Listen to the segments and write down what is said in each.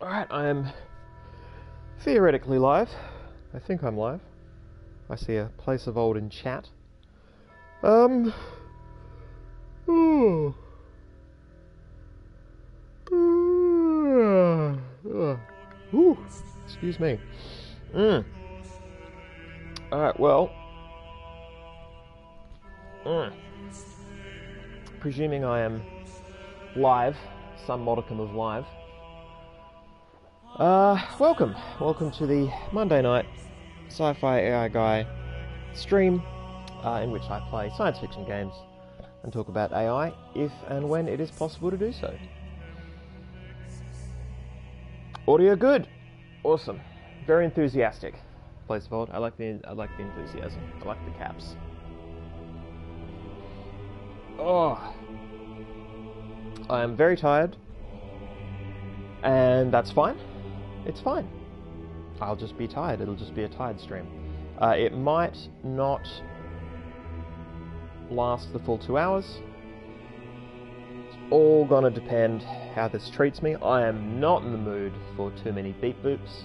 Alright, I am theoretically live. I think I'm live. I see a place of old in chat. Ooh, excuse me. Alright, well. Presuming I am live, some modicum of live. Welcome to the Monday night SciFiAIguy stream, in which I play science fiction games and talk about AI if and when it is possible to do so. Audio good, awesome, very enthusiastic. Place of hold. I like the enthusiasm. I like the caps. Oh, I am very tired, and that's fine. It's fine. I'll just be tired. It'll just be a tired stream. It might not last the full 2 hours. It's all gonna depend how this treats me. I am not in the mood for too many beep boops,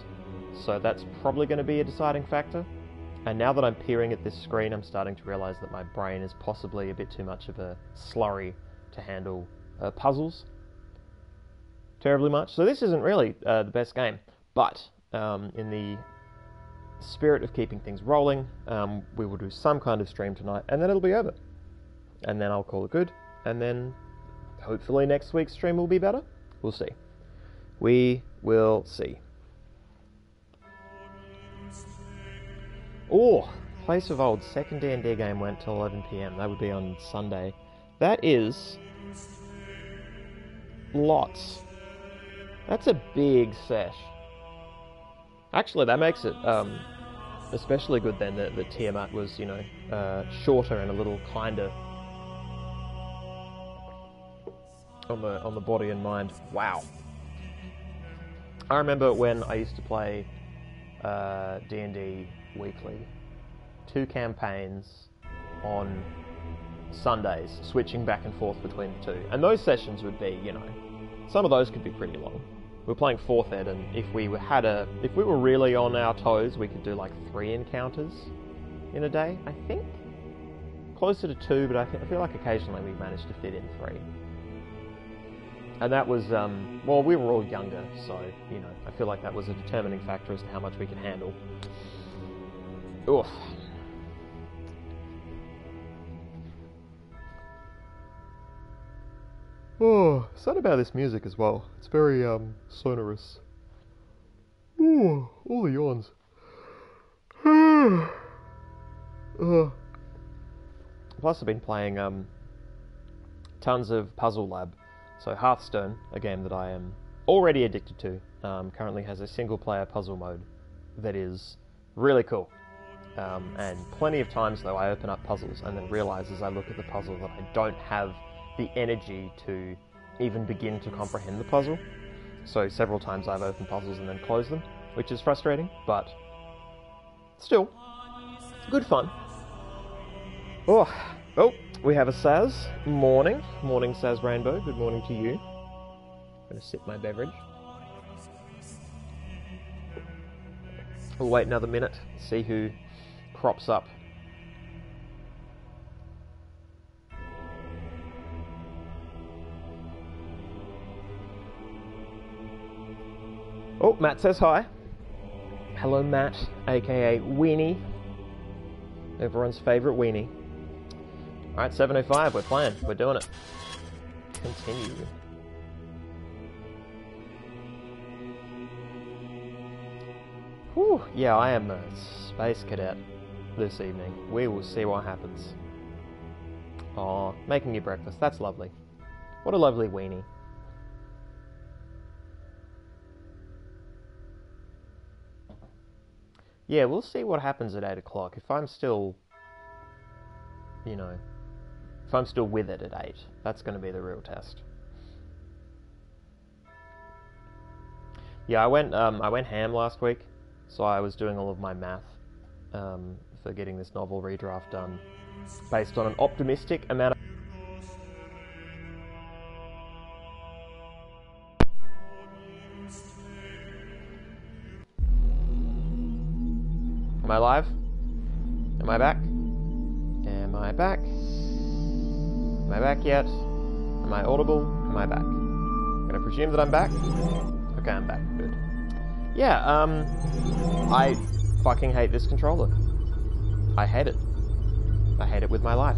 so that's probably going to be a deciding factor. And now that I'm peering at this screen, I'm starting to realise that my brain is possibly a bit too much of a slurry to handle puzzles terribly much. So this isn't really the best game. But in the spirit of keeping things rolling, we will do some kind of stream tonight, and then it'll be over. And then I'll call it good, and then hopefully next week's stream will be better. We'll see. We will see. Oh, Place of Old, second D&D game went till 11 PM. That would be on Sunday. That is lots. That's a big sesh. Actually, that makes it especially good then that the Tiamat was, you know, shorter and a little kinder on the body and mind. Wow. I remember when I used to play D&D weekly, 2 campaigns on Sundays, switching back and forth between the two. And those sessions would be, you know, some of those could be pretty long. We were playing 4th Ed, and if we were really on our toes, we could do like 3 encounters in a day, I think. Closer to 2, but I feel like occasionally we managed to fit in 3. And that was, well, we were all younger, so, you know, I feel like that was a determining factor as to how much we could handle. Oof. Oh, something about this music as well. It's very, sonorous. Ooh, all the yawns. Plus I've been playing, tons of Puzzle Lab. So Hearthstone, a game that I am already addicted to, currently has a single-player puzzle mode that is really cool. And plenty of times, though, I open up puzzles and then realise as I look at the puzzle that I don't have the energy to even begin to comprehend the puzzle. So several times I've opened puzzles and then closed them, which is frustrating, but still, good fun. Oh, we have a Saz. Morning. Morning, Saz Rainbow. Good morning to you. I'm going to sip my beverage. We'll wait another minute, see who crops up. Oh, Matt says hi. Hello, Matt, aka Weenie. Everyone's favourite Weenie. Alright, 7:05, we're playing. We're doing it. Continue. Whew, yeah, I am a space cadet this evening. We will see what happens. Aw, making you breakfast. That's lovely. What a lovely weenie. Yeah, we'll see what happens at 8 o'clock. If I'm still, you know, if I'm still with it at 8, that's going to be the real test. Yeah, I went ham last week, so I was doing all of my math for getting this novel redraft done, based on an optimistic amount of Am I live? Am I back? Am I back? Am I back yet? Am I audible? Am I back? I'm gonna presume that I'm back. Okay, I'm back. Good. Yeah, I fucking hate this controller. I hate it. I hate it with my life.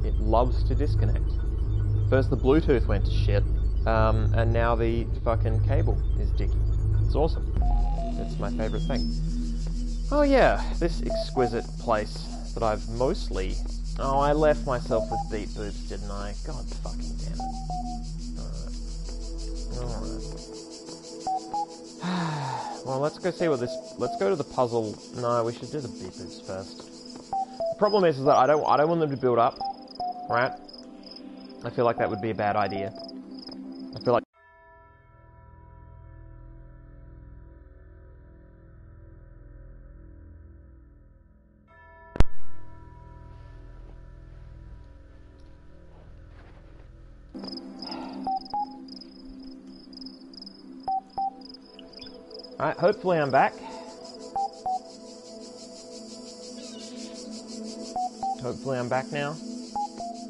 It loves to disconnect. First the Bluetooth went to shit, and now the fucking cable is dicky. It's awesome. It's my favourite thing. Oh yeah, this exquisite place that I've mostly... Oh, I left myself with deep boobs, didn't I? God fucking damn it. Alright. Well, let's go see what this... Let's go to the puzzle... No, we should do the deep boobs first. The problem is that I don't want them to build up, right? I feel like that would be a bad idea. I feel like... Alright, hopefully I'm back. Hopefully I'm back now.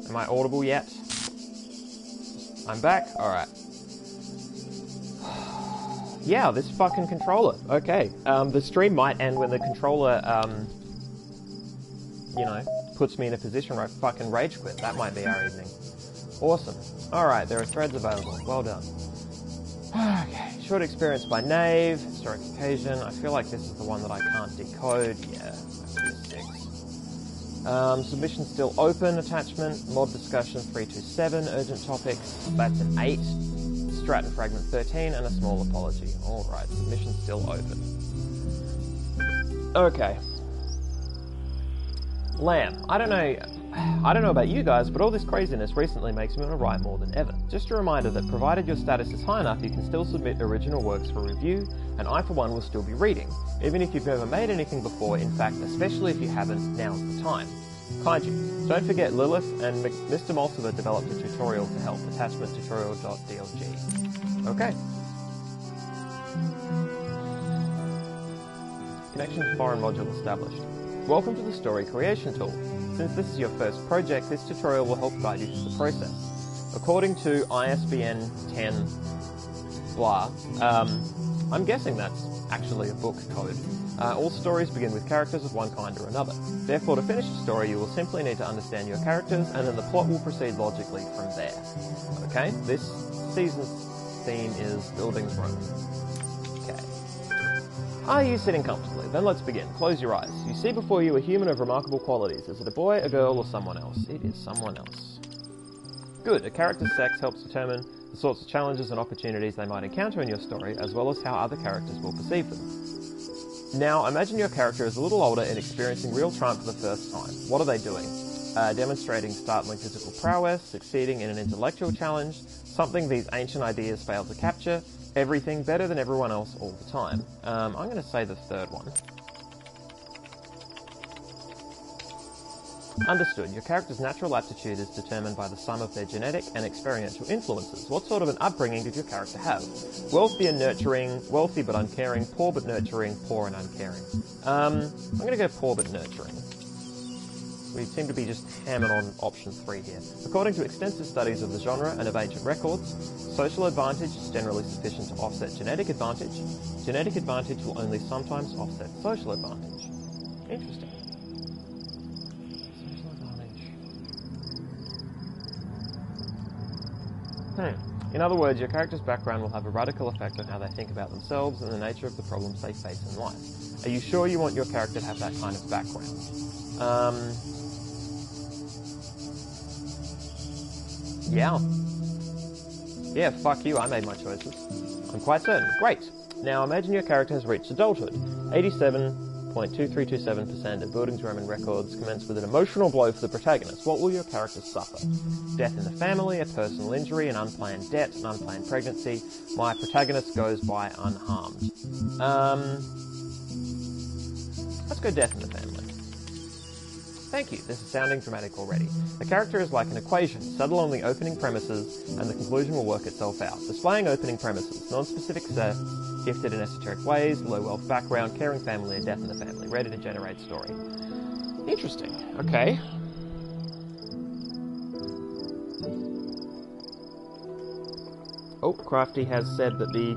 Am I audible yet? I'm back? Alright. Yeah, this fucking controller. Okay. The stream might end when the controller, you know, puts me in a position where I fucking rage quit. That might be our evening. Awesome. Alright, there are threads available. Well done. Okay. Short experience by Knave. Historic occasion. I feel like this is the one that I can't decode. Yeah, that's a 6. Submission still open. Attachment. Mod discussion 327. Urgent topics. That's an 8. Stratton fragment 13 and a small apology. Alright, submission still open. Okay. Lamb. I don't know about you guys, but all this craziness recently makes me want to write more than ever. Just a reminder that provided your status is high enough, you can still submit original works for review, and I for one will still be reading. Even if you've never made anything before, in fact, especially if you haven't, now's the time. Kaiju. Don't forget Lilith and Mr. Multiver developed a tutorial to help. Attachment tutorial.dlg. Okay. Connection to foreign module established. Welcome to the story creation tool. Since this is your first project, this tutorial will help guide you through the process. According to ISBN 10 blah, I'm guessing that's actually a book code. All stories begin with characters of one kind or another. Therefore, to finish the story, you will simply need to understand your characters, and then the plot will proceed logically from there. Okay, this season's theme is building Rome. Okay. Are you sitting comfortably? Then let's begin. Close your eyes. You see before you a human of remarkable qualities. Is it a boy, a girl, or someone else? It is someone else. Good. A character's sex helps determine the sorts of challenges and opportunities they might encounter in your story, as well as how other characters will perceive them. Now, imagine your character is a little older and experiencing real triumph for the first time. What are they doing? Demonstrating startling physical prowess, succeeding in an intellectual challenge, something these ancient ideas failed to capture, everything better than everyone else all the time. I'm going to say the third one. Understood. Your character's natural aptitude is determined by the sum of their genetic and experiential influences. What sort of an upbringing did your character have? Wealthy and nurturing, wealthy but uncaring, poor but nurturing, poor and uncaring. I'm going to go poor but nurturing. We seem to be just hammering on option 3 here. According to extensive studies of the genre and of ancient records, social advantage is generally sufficient to offset genetic advantage. Genetic advantage will only sometimes offset social advantage. Interesting. In other words, your character's background will have a radical effect on how they think about themselves and the nature of the problems they face in life. Are you sure you want your character to have that kind of background? Yeah. Yeah, fuck you, I made my choices. I'm quite certain. Great. Now imagine your character has reached adulthood. 87.2327% of Buildings Roman records commence with an emotional blow for the protagonist. What will your character suffer? Death in the family, a personal injury, an unplanned debt, an unplanned pregnancy. My protagonist goes by unharmed. Let's go death in the family. Thank you, this is sounding dramatic already. A character is like an equation, settle on the opening premises, and the conclusion will work itself out. Displaying opening premises, non-specific set, gifted in esoteric ways, low wealth background, caring family, and death in the family. Ready to generate story. Interesting. Okay. Oh, Crafty has said that the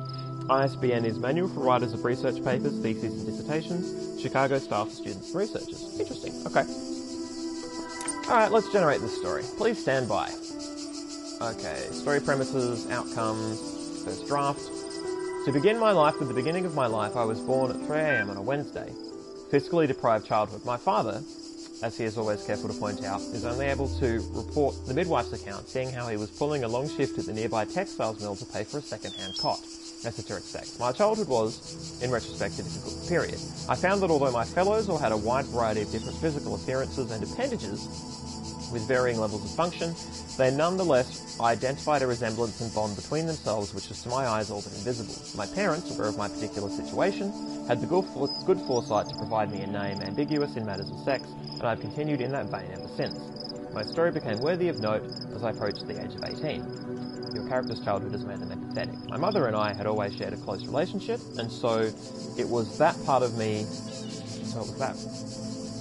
ISBN is Manual for Writers of Research Papers, Theses and Dissertations, Chicago style for students and researchers. Interesting. Okay. Alright, let's generate this story. Please stand by. Okay, story premises, outcomes, first draft. To begin my life with the beginning of my life, I was born at 3 AM on a Wednesday. Fiscally deprived childhood. My father, as he is always careful to point out, is only able to report the midwife's account, seeing how he was pulling a long shift at the nearby textiles mill to pay for a second-hand cot. Esoteric sex. My childhood was, in retrospect, a difficult period. I found that although my fellows all had a wide variety of different physical appearances and appendages with varying levels of function, they nonetheless identified a resemblance and bond between themselves which was to my eyes all but invisible. My parents, aware of my particular situation, had the good foresight to provide me a name ambiguous in matters of sex, and I've continued in that vein ever since. My story became worthy of note as I approached the age of 18. Your character's childhood has made them empathetic. My mother and I had always shared a close relationship, and so it was that part of me,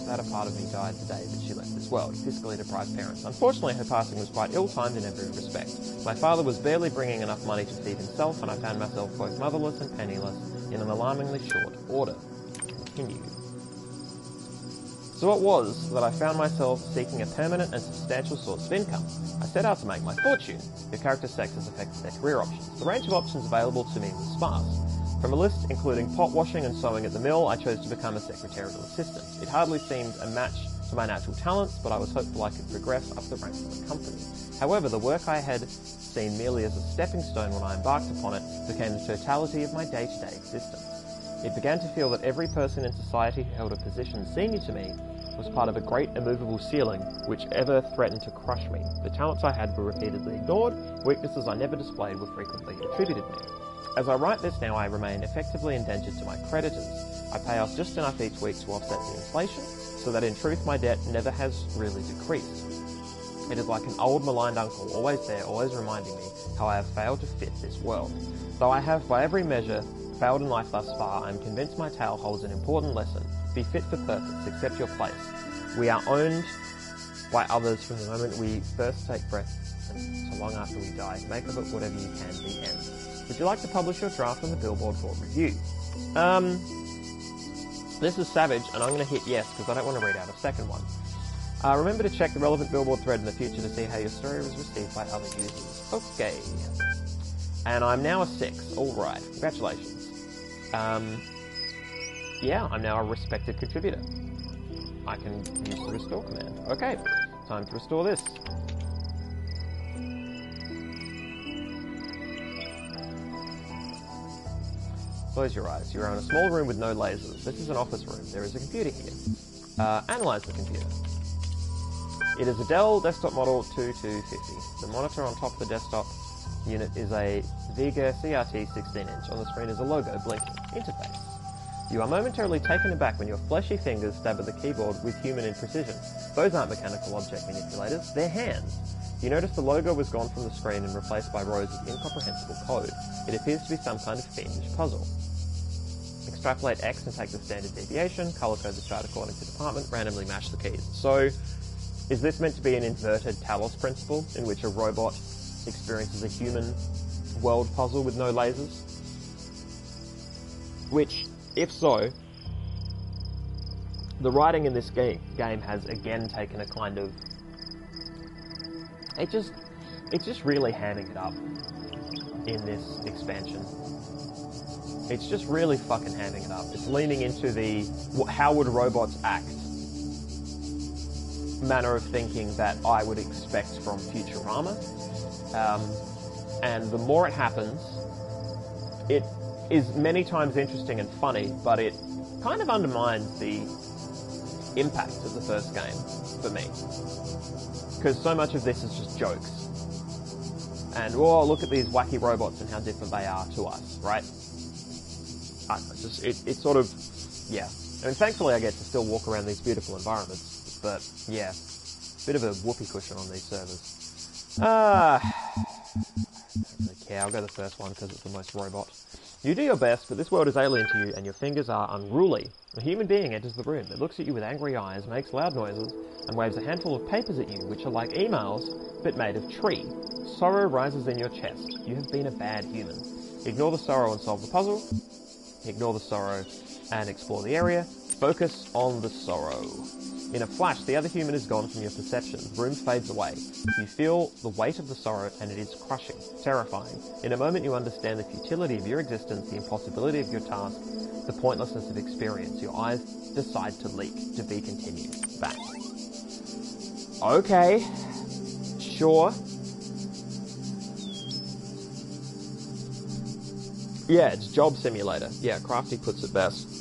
that a part of me died the day that she left this world. Fiscally deprived parents. Unfortunately, her passing was quite ill-timed in every respect. My father was barely bringing enough money to feed himself, and I found myself both motherless and penniless in an alarmingly short order. Continue. So it was that I found myself seeking a permanent and substantial source of income. I set out to make my fortune. Your character's sex has affected their career options. The range of options available to me was sparse. From a list including pot washing and sewing at the mill, I chose to become a secretarial assistant. It hardly seemed a match to my natural talents, but I was hopeful I could progress up the ranks of the company. However, the work I had seen merely as a stepping stone when I embarked upon it became the totality of my day-to-day existence. It began to feel that every person in society who held a position senior to me was part of a great immovable ceiling which ever threatened to crush me. The talents I had were repeatedly ignored, weaknesses I never displayed were frequently attributed to me. As I write this now, I remain effectively indentured to my creditors. I pay off just enough each week to offset the inflation, so that in truth my debt never has really decreased. It is like an old maligned uncle, always there, always reminding me how I have failed to fit this world. Though I have, by every measure, failed in life thus far, I am convinced my tale holds an important lesson. Be fit for purpose, accept your place. We are owned by others from the moment we first take breath and so long after we die. Make of it whatever you can, the end. Would you like to publish your draft on the Billboard for review? This is savage, and I'm going to hit yes, because I don't want to read out a second one. Remember to check the relevant Billboard thread in the future to see how your story was received by other users. Okay. And I'm now a 6. Alright, congratulations. Yeah, I'm now a respected contributor. I can use the restore command. Okay, time to restore this. Close your eyes. You are in a small room with no lasers. This is an office room. There is a computer here. Analyze the computer. It is a Dell desktop model 2250. The monitor on top of the desktop unit is a Vega CRT 16-inch. On the screen is a logo blinking. Interface. You are momentarily taken aback when your fleshy fingers stab at the keyboard with human imprecision. Those aren't mechanical object manipulators, they're hands. You notice the logo was gone from the screen and replaced by rows of incomprehensible code. It appears to be some kind of fiendish puzzle. Extrapolate X and take the standard deviation, color code the chart according to department, randomly match the keys. So, is this meant to be an inverted Talos Principle, in which a robot experiences a human world puzzle with no lasers? Which, if so, the writing in this game has again taken a kind of... It's just really hamming it up in this expansion. It's just really fucking hamming it up. It's leaning into the how would robots act manner of thinking that I would expect from Futurama. And the more it happens, it is many times interesting and funny, but it kind of undermines the impact of the first game for me. Because so much of this is just jokes. And, oh, look at these wacky robots and how different they are to us, right? I don't know, it sort of, yeah. I mean, thankfully I get to still walk around these beautiful environments, but yeah, bit of a whoopee cushion on these servers. Okay, I'll go the first one because it's the most robot. You do your best, but this world is alien to you and your fingers are unruly. A human being enters the room. It looks at you with angry eyes, makes loud noises, and waves a handful of papers at you, which are like emails, but made of tree. Sorrow rises in your chest. You have been a bad human. Ignore the sorrow and solve the puzzle. Ignore the sorrow and explore the area. Focus on the sorrow. In a flash, the other human is gone from your perception. The room fades away. You feel the weight of the sorrow, and it is crushing, terrifying. In a moment, you understand the futility of your existence, the impossibility of your task, the pointlessness of experience. Your eyes decide to leak, to be continued. Back. Okay. Sure. Yeah, it's Job Simulator. Yeah, Crafty puts it best.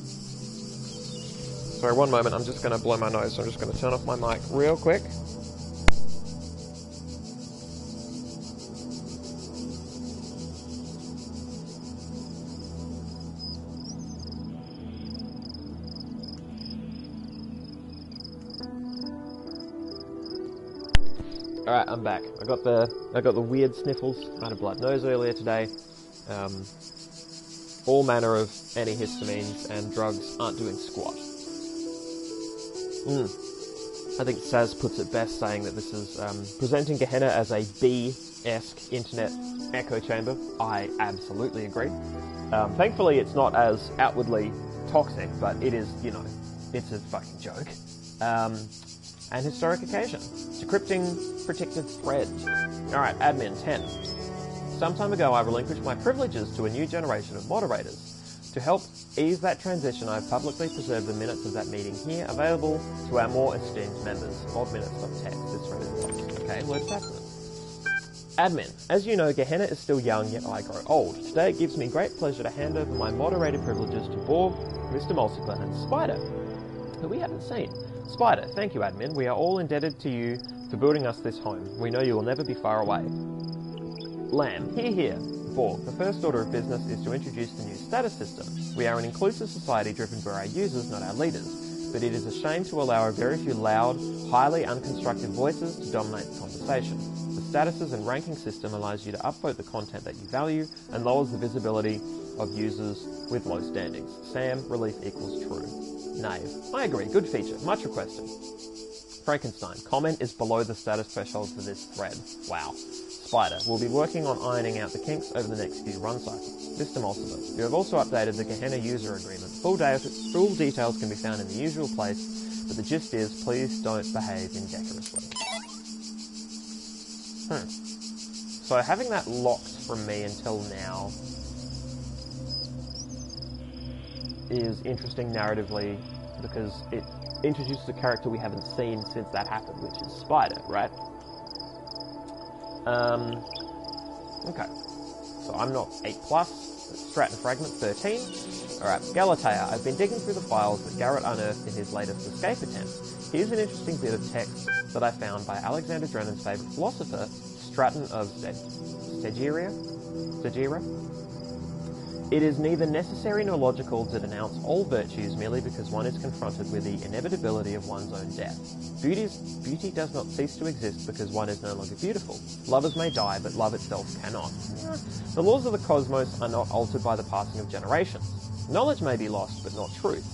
Sorry, one moment, I'm just going to blow my nose, so I'm just going to turn off my mic real quick. Alright, I'm back. I got the weird sniffles. I had a blood nose earlier today. All manner of antihistamines and drugs aren't doing squat. I think Saz puts it best, saying that this is presenting Gehenna as a B-esque internet echo chamber. I absolutely agree. Thankfully, it's not as outwardly toxic, but it is, you know, it's a fucking joke. And historic occasion. Decrypting predicted threads. Alright, admin 10. Some time ago, I relinquished my privileges to a new generation of moderators. To help ease that transition, I've publicly preserved the minutes of that meeting here, available to our more esteemed members. Oddminutes.txt. This thread is lost. Okay, let's happen. Admin. As you know, Gehenna is still young, yet I grow old. Today it gives me great pleasure to hand over my moderated privileges to Borg, Mr. Mulciper, and Spider, who we haven't seen. Spider, thank you, admin. We are all indebted to you for building us this home. We know you will never be far away. Lamb, here. Borg, the first order of business is to introduce the new status system. We are an inclusive society driven by our users, not our leaders. But it is a shame to allow a very few loud, highly unconstructed voices to dominate the conversation. The statuses and ranking system allows you to upvote the content that you value and lowers the visibility of users with low standings. Sam, relief equals true. Knave. I agree, good feature, much requested. Frankenstein, comment is below the status threshold for this thread. Wow. Spider, we'll be working on ironing out the kinks over the next few run cycles. Mr. Mulciper, you have also updated the Gehenna user agreement. Full details can be found in the usual place, but the gist is, please don't behave indecorously. So having that locked from me until now is interesting narratively, because it introduces a character we haven't seen since that happened, which is Spider, right? Okay. So I'm not 8+. Stratton Fragment 13. Alright, Galatea. I've been digging through the files that Garrett unearthed in his latest escape attempt. Here's an interesting bit of text that I found by Alexander Drenan's favourite philosopher, Stratton of Stagira? It is neither necessary nor logical to denounce all virtues merely because one is confronted with the inevitability of one's own death. Beauty does not cease to exist because one is no longer beautiful. Lovers may die, but love itself cannot. The laws of the cosmos are not altered by the passing of generations. Knowledge may be lost, but not truth.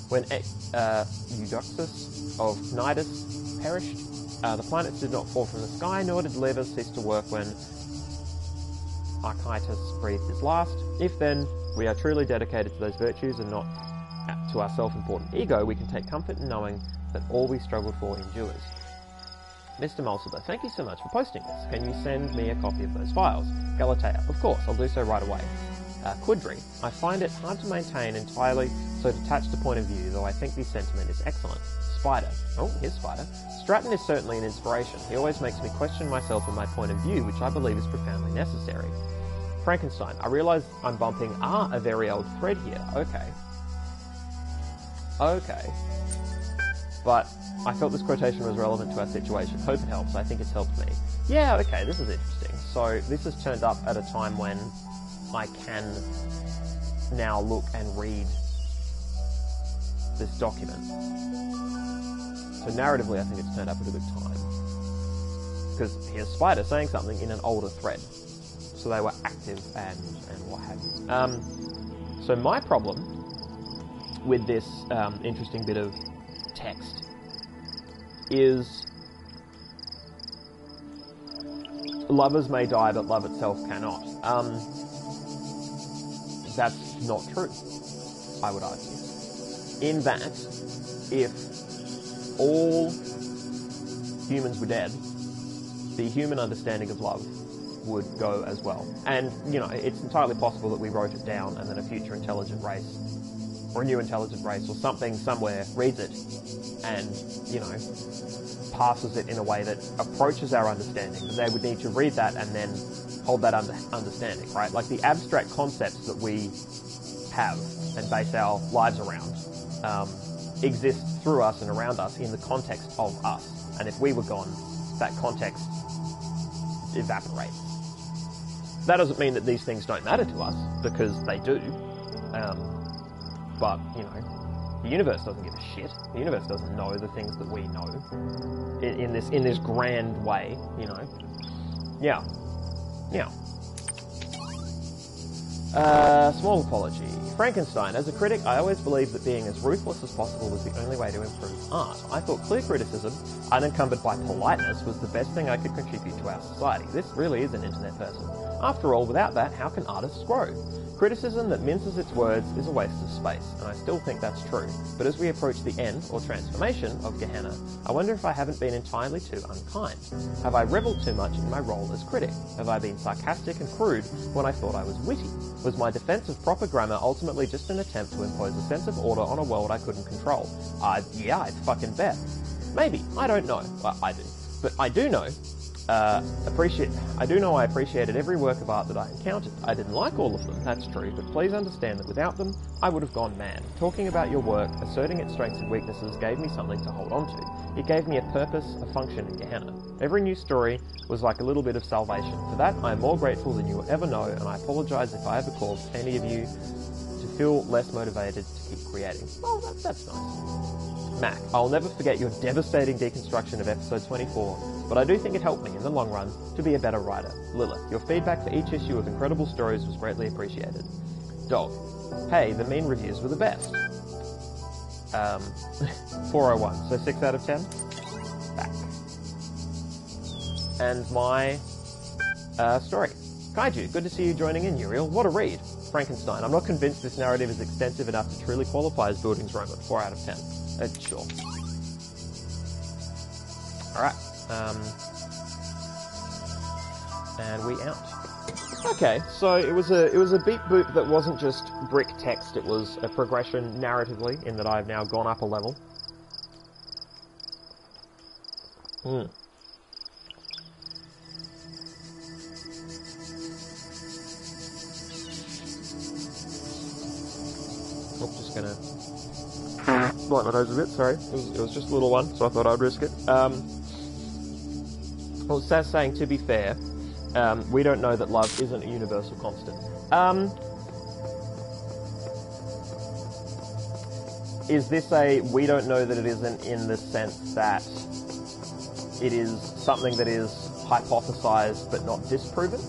When Eudoxus of Cnidus perished, the planets did not fall from the sky, nor did levers cease to work when Archytas breathed his last. If then we are truly dedicated to those virtues and not to our self-important ego, we can take comfort in knowing that all we struggled for endures. Mr. Mulciper, thank you so much for posting this. Can you send me a copy of those files? Galatea, of course, I'll do so right away. Quidri, I find it hard to maintain entirely so detached a point of view, though I think the sentiment is excellent. Spider. Oh, here's Spider. Stratton is certainly an inspiration. He always makes me question myself and my point of view, which I believe is profoundly necessary. Frankenstein. I realise I'm bumping a very old thread here. Okay. But I felt this quotation was relevant to our situation. Hope it helps. I think it's helped me. Yeah, okay, this is interesting. So this has turned up at a time when I can now look and read this document. So narratively, I think it's turned up at a good time. Because here's Spider saying something in an older thread. So they were active and what have you. So my problem with this interesting bit of text is lovers may die, but love itself cannot. That's not true, I would argue. In that, if all humans were dead, the human understanding of love would go as well. And, you know, it's entirely possible that we wrote it down and then a future intelligent race, or a new intelligent race, or something somewhere reads it and, you know, passes it in a way that approaches our understanding. But they would need to read that and then hold that understanding, right? Like the abstract concepts that we have and base our lives around exist through us and around us in the context of us. And if we were gone, that context evaporates. That doesn't mean that these things don't matter to us, because they do. But, you know, the universe doesn't give a shit. The universe doesn't know the things that we know in this grand way, you know. Yeah. Small apology. Frankenstein. As a critic, I always believed that being as ruthless as possible was the only way to improve art. I thought clear criticism, unencumbered by politeness, was the best thing I could contribute to our society. This really is an internet person. After all, without that, how can artists grow? Criticism that minces its words is a waste of space, and I still think that's true. But as we approach the end, or transformation, of Gehenna, I wonder if I haven't been entirely too unkind. Have I revelled too much in my role as critic? Have I been sarcastic and crude when I thought I was witty? Was my defence of proper grammar ultimately just an attempt to impose a sense of order on a world I couldn't control? Yeah, I'd fucking bet. Maybe. I don't know. Well, I do. But I do know I appreciated every work of art that I encountered. I didn't like all of them, that's true, but please understand that without them, I would have gone mad. Talking about your work, asserting its strengths and weaknesses gave me something to hold on to. It gave me a purpose, a function in Gehenna. Every new story was like a little bit of salvation. For that, I am more grateful than you will ever know, and I apologise if I ever caused any of you to feel less motivated to keep creating. Oh, that's nice. Mac, I'll never forget your devastating deconstruction of episode 24, but I do think it helped me in the long run to be a better writer. Lilith, your feedback for each issue of Incredible Stories was greatly appreciated. Dog, hey, the mean reviews were the best. 401, so 6 out of 10? Back. And my story. Kaiju, good to see you joining in, Uriel. What a read. Frankenstein, I'm not convinced this narrative is extensive enough to truly qualify as Buildings Robot. 4 out of 10. Sure. Alright. And we out. Okay, so it was a beep boop that wasn't just brick text, it was a progression narratively, in that I've now gone up a level. I'm just gonna light my nose a bit, sorry. It was just a little one, so I thought I'd risk it. Well, Saz saying, to be fair, we don't know that love isn't a universal constant. Is this a, we don't know that it isn't in the sense that it is something that is hypothesized but not disproven?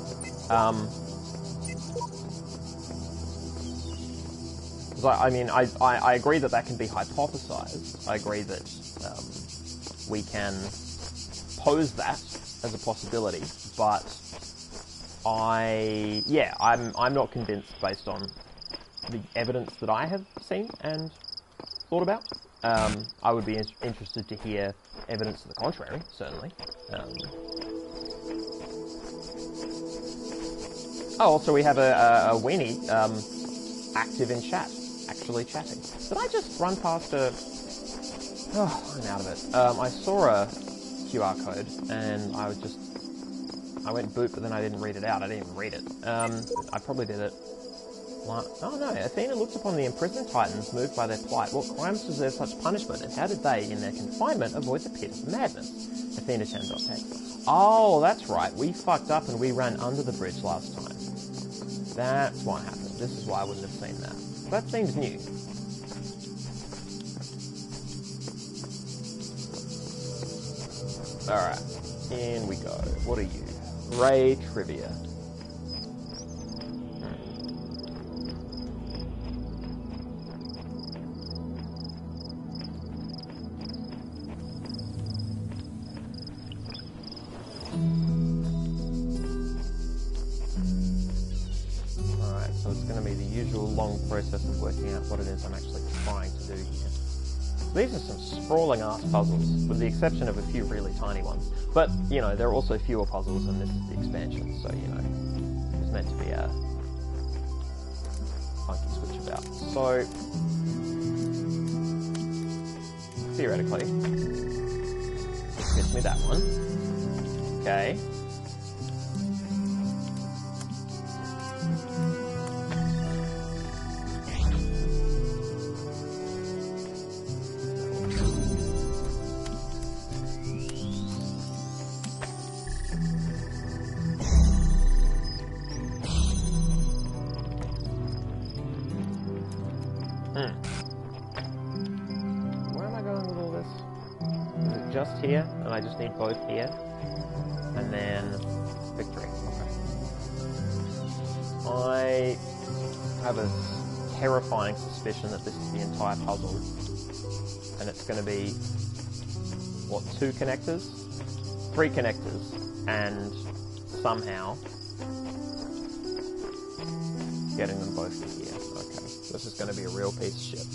Because I agree that can be hypothesized. I agree that we can pose that as a possibility, but I'm not convinced based on the evidence that I have seen and thought about. I would be interested to hear evidence to the contrary, certainly. Also we have a weenie active in chat, actually chatting. Did I just run past a... Oh, I'm out of it. I saw a QR code and I went boop, but then I didn't read it out. I didn't even read it. I probably did it. Oh no, Athena looks upon the imprisoned titans moved by their plight. What crimes deserve such punishment, and how did they, in their confinement, avoid the pit of madness? Athena turns off text. Oh, that's right. We fucked up and we ran under the bridge last time. That's what happened. This is why I wouldn't have seen that. That seems new. Alright, in we go. What are you? Ray Trivia. Alright, so it's going to be the usual long process of working out what it is I'm actually trying to do here. These are some sprawling ass puzzles, with the exception of a few really tiny ones. But, you know, there are also fewer puzzles, and this is the expansion, so, you know, it's meant to be a funky switch about. So, theoretically, this gives me that one. Okay. Where am I going with all this? Is it just here, and I just need both here? And then victory. Okay. I have a terrifying suspicion that this is the entire puzzle. And it's going to be, what, 2 connectors? 3 connectors. And somehow getting them both to here. Okay. This is going to be a real piece of shit.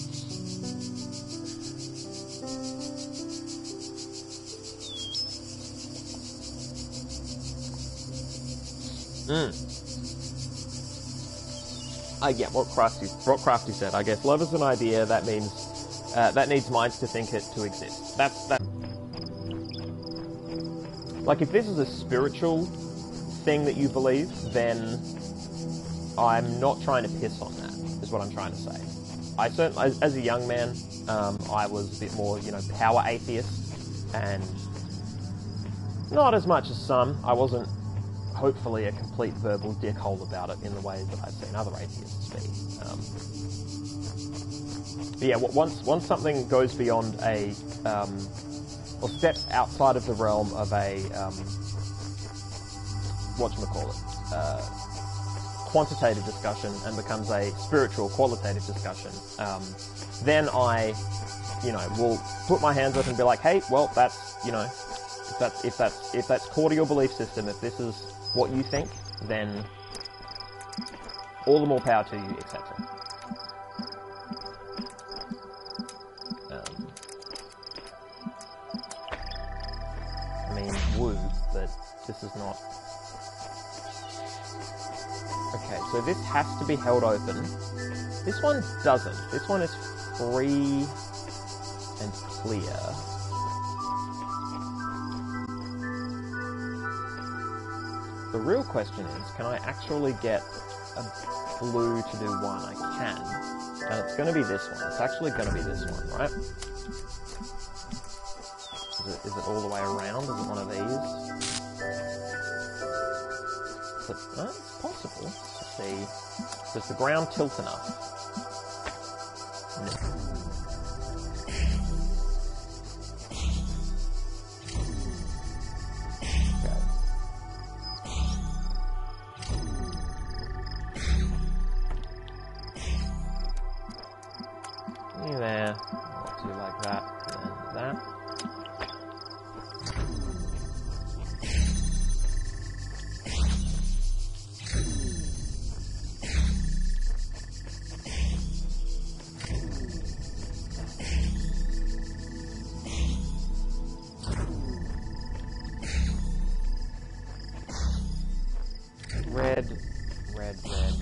I get what Crafty said. I guess love is an idea. That means that needs minds to think it to exist. That's like, if this is a spiritual thing that you believe, then I'm not trying to piss on that. Is what I'm trying to say. I certainly, as a young man, I was a bit more, you know, power atheist, and not as much as some. I wasn't, hopefully, a complete verbal dickhole about it in the way that I've seen other atheists be. But yeah, once something goes beyond a, or steps outside of the realm of a, whatchamacallit, quantitative discussion and becomes a spiritual qualitative discussion, then I, you know, will put my hands up and be like, hey, well, that's, you know, if that's core to your belief system, if this is what you think, then all the more power to you, etc. I mean, woo, but this is not. Okay, so this has to be held open. This one doesn't. This one is free and clear. The real question is, can I actually get a blue to do one? I can. And it's going to be this one. It's actually going to be this one, right? Is it all the way around? Is it one of these? It's possible. Let's see. Does the ground tilt enough? No. There, I'll do like that, and that. Red, red, red.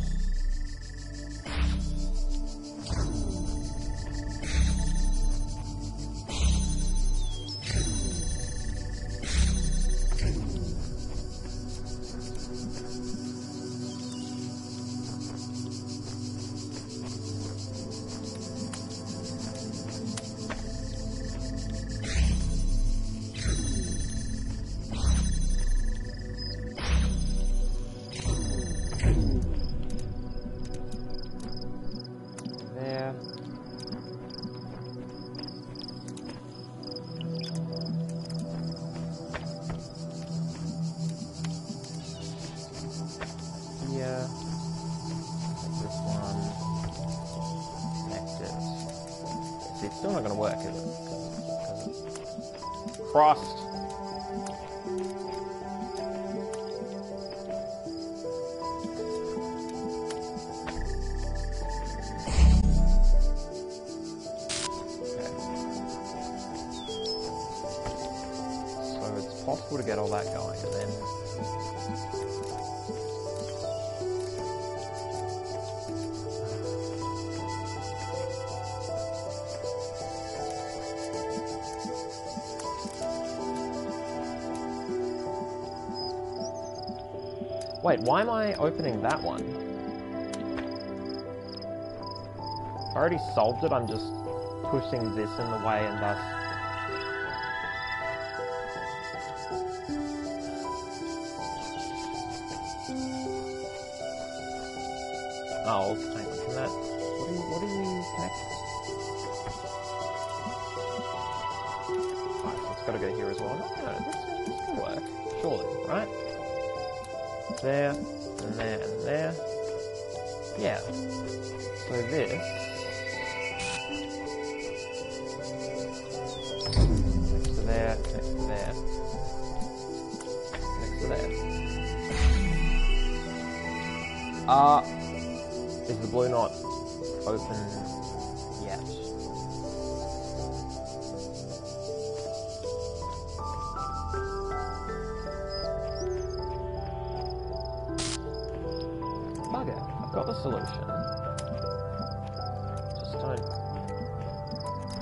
See, it's still not going to work, is it? 'Cause it's crossed. Possible to get all that going, and then wait, why am I opening that one? I already solved it, I'm just pushing this in the way and thus... Oh, hang on, can that... What do you connect? Alright, so it's gotta go here as well. No, this can work. Surely, right? There, and there, and there. Yeah. So this... Next to there, next to there. Next to there. Is the blue not open yet? Bugger, I've got the solution. Just don't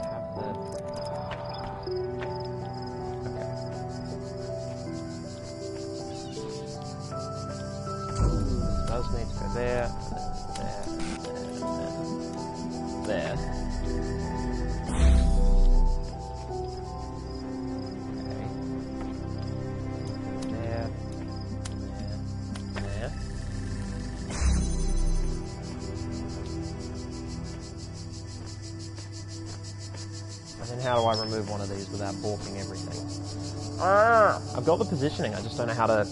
have the... Okay. This does need to go there. There. Okay. There. There. And then how do I remove one of these without balking everything? I've got the positioning, I just don't know how to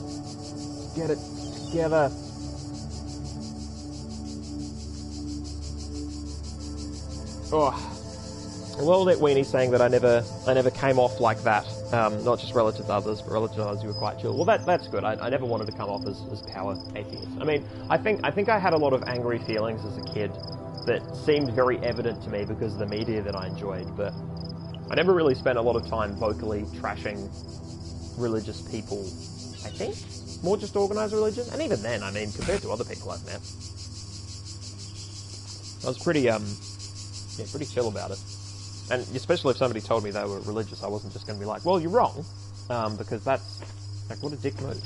get it together. Oh, well, that Weenie's saying that I never came off like that. Not just relative to others, but relative to others you were quite chill. Well, that's good. I never wanted to come off as power atheist. I mean, I think I had a lot of angry feelings as a kid that seemed very evident to me because of the media that I enjoyed, but I never really spent a lot of time vocally trashing religious people. I think more just organised religion, and even then, I mean, compared to other people I've met, I was pretty pretty chill about it. And especially if somebody told me they were religious, I wasn't just going to be like, well, you're wrong, because that's, like, what a dick move.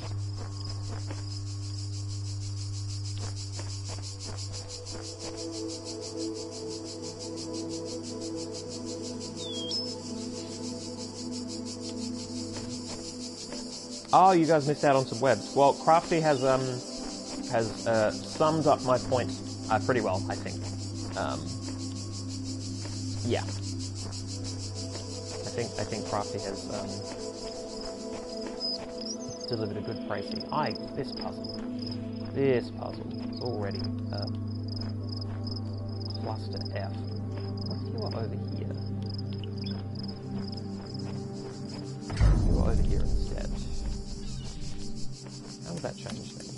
Oh, you guys missed out on some webs. Well, Crafty has summed up my point pretty well, I think. Yeah. I think Crafty has delivered a good précis. This puzzle is already cluster F. What if you are over here? You are over here instead. How would that change things?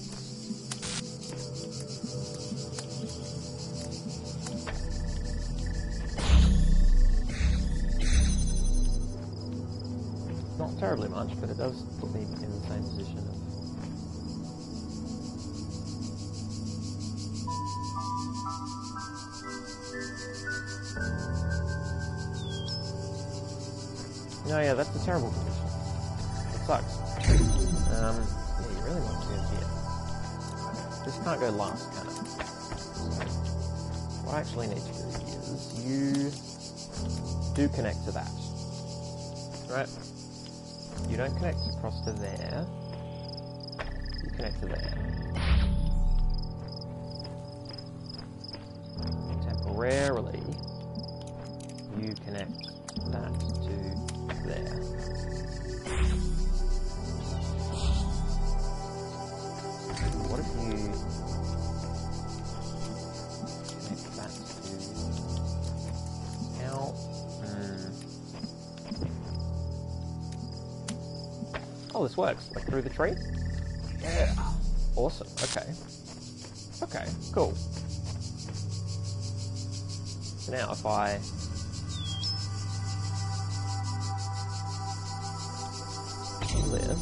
Not terribly much, but it does put me in the same position of... No, yeah, that's a terrible position. It sucks. Yeah, you really want to go here. This can't go last, can it? So, what I actually need to do is you do connect to that. Right? You don't connect across to there. You connect to there. Temporarily, you connect that to there. What if you connect that to... Now... Oh, this works. Like through the tree? Yeah. Awesome. Okay. Okay, cool. So now if I... do this...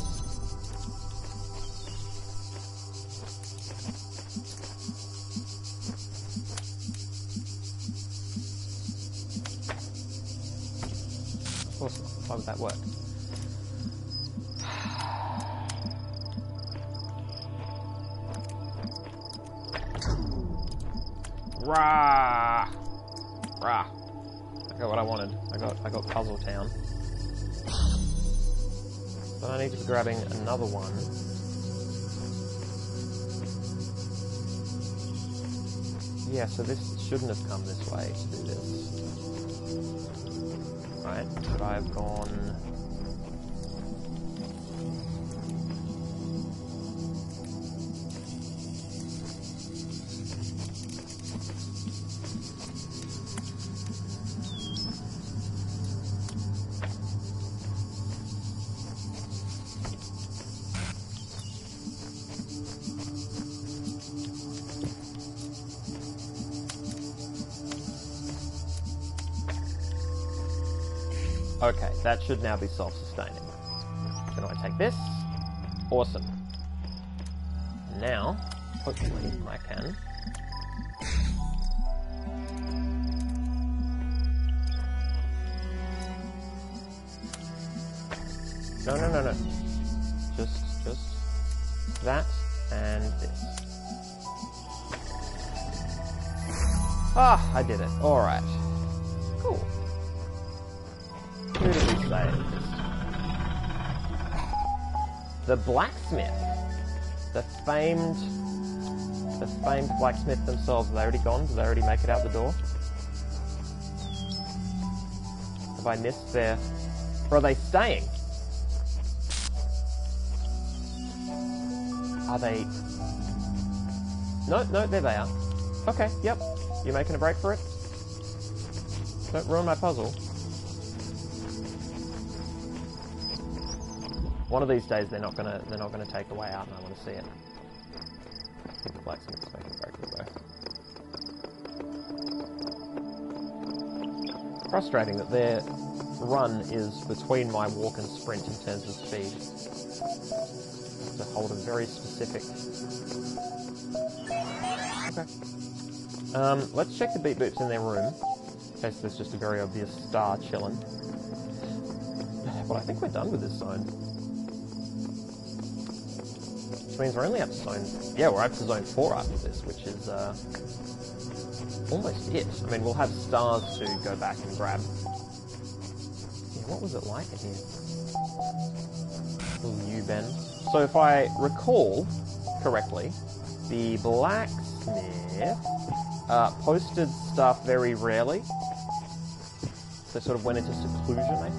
Awesome. Why would that work? Rah! Rah! I got what I wanted. I got Puzzle Town. But I need to be grabbing another one. Yeah, so this shouldn't have come this way to do this. Right, but I've gone... Okay, that should now be self-sustaining. Can I take this? Awesome. Now, hopefully, I can... No. Just that and this. Ah, I did it. Alright. Cool. Who did we say? The blacksmith. The famed blacksmith themselves. Are they already gone? Did they already make it out the door? Have I missed their... Or are they staying? Are they... No, there they are. Okay, yep. You making a break for it? Don't ruin my puzzle. One of these days they're not gonna take the way out, and I want to see it. I think the blacksmith's making a break though. Frustrating that their run is between my walk and sprint in terms of speed. To hold a very specific... Okay. Let's check the beep boops in their room, in case there's just a very obvious star chilling. But I think we're done with this zone. Which means we're only up to zone... Yeah, we're up to zone 4 after this, which is almost it. I mean, we'll have stars to go back and grab. Yeah, what was it like in here? Little U-bend. So if I recall correctly, the blacksmith posted stuff very rarely. They sort of went into seclusion, I think.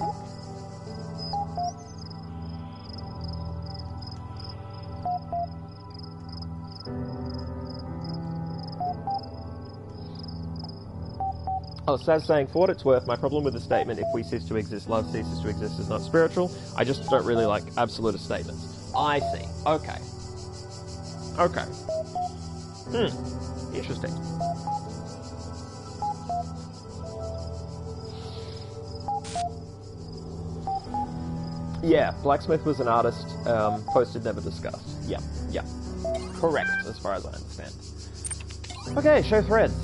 Oh, Sav's saying, for what it's worth, my problem with the statement, if we cease to exist, love ceases to exist, is not spiritual. I just don't really like absolutist statements. I see. Okay. Okay. Interesting. Yeah, blacksmith was an artist, posted never discussed. Yeah. Correct, as far as I understand. Okay, show threads.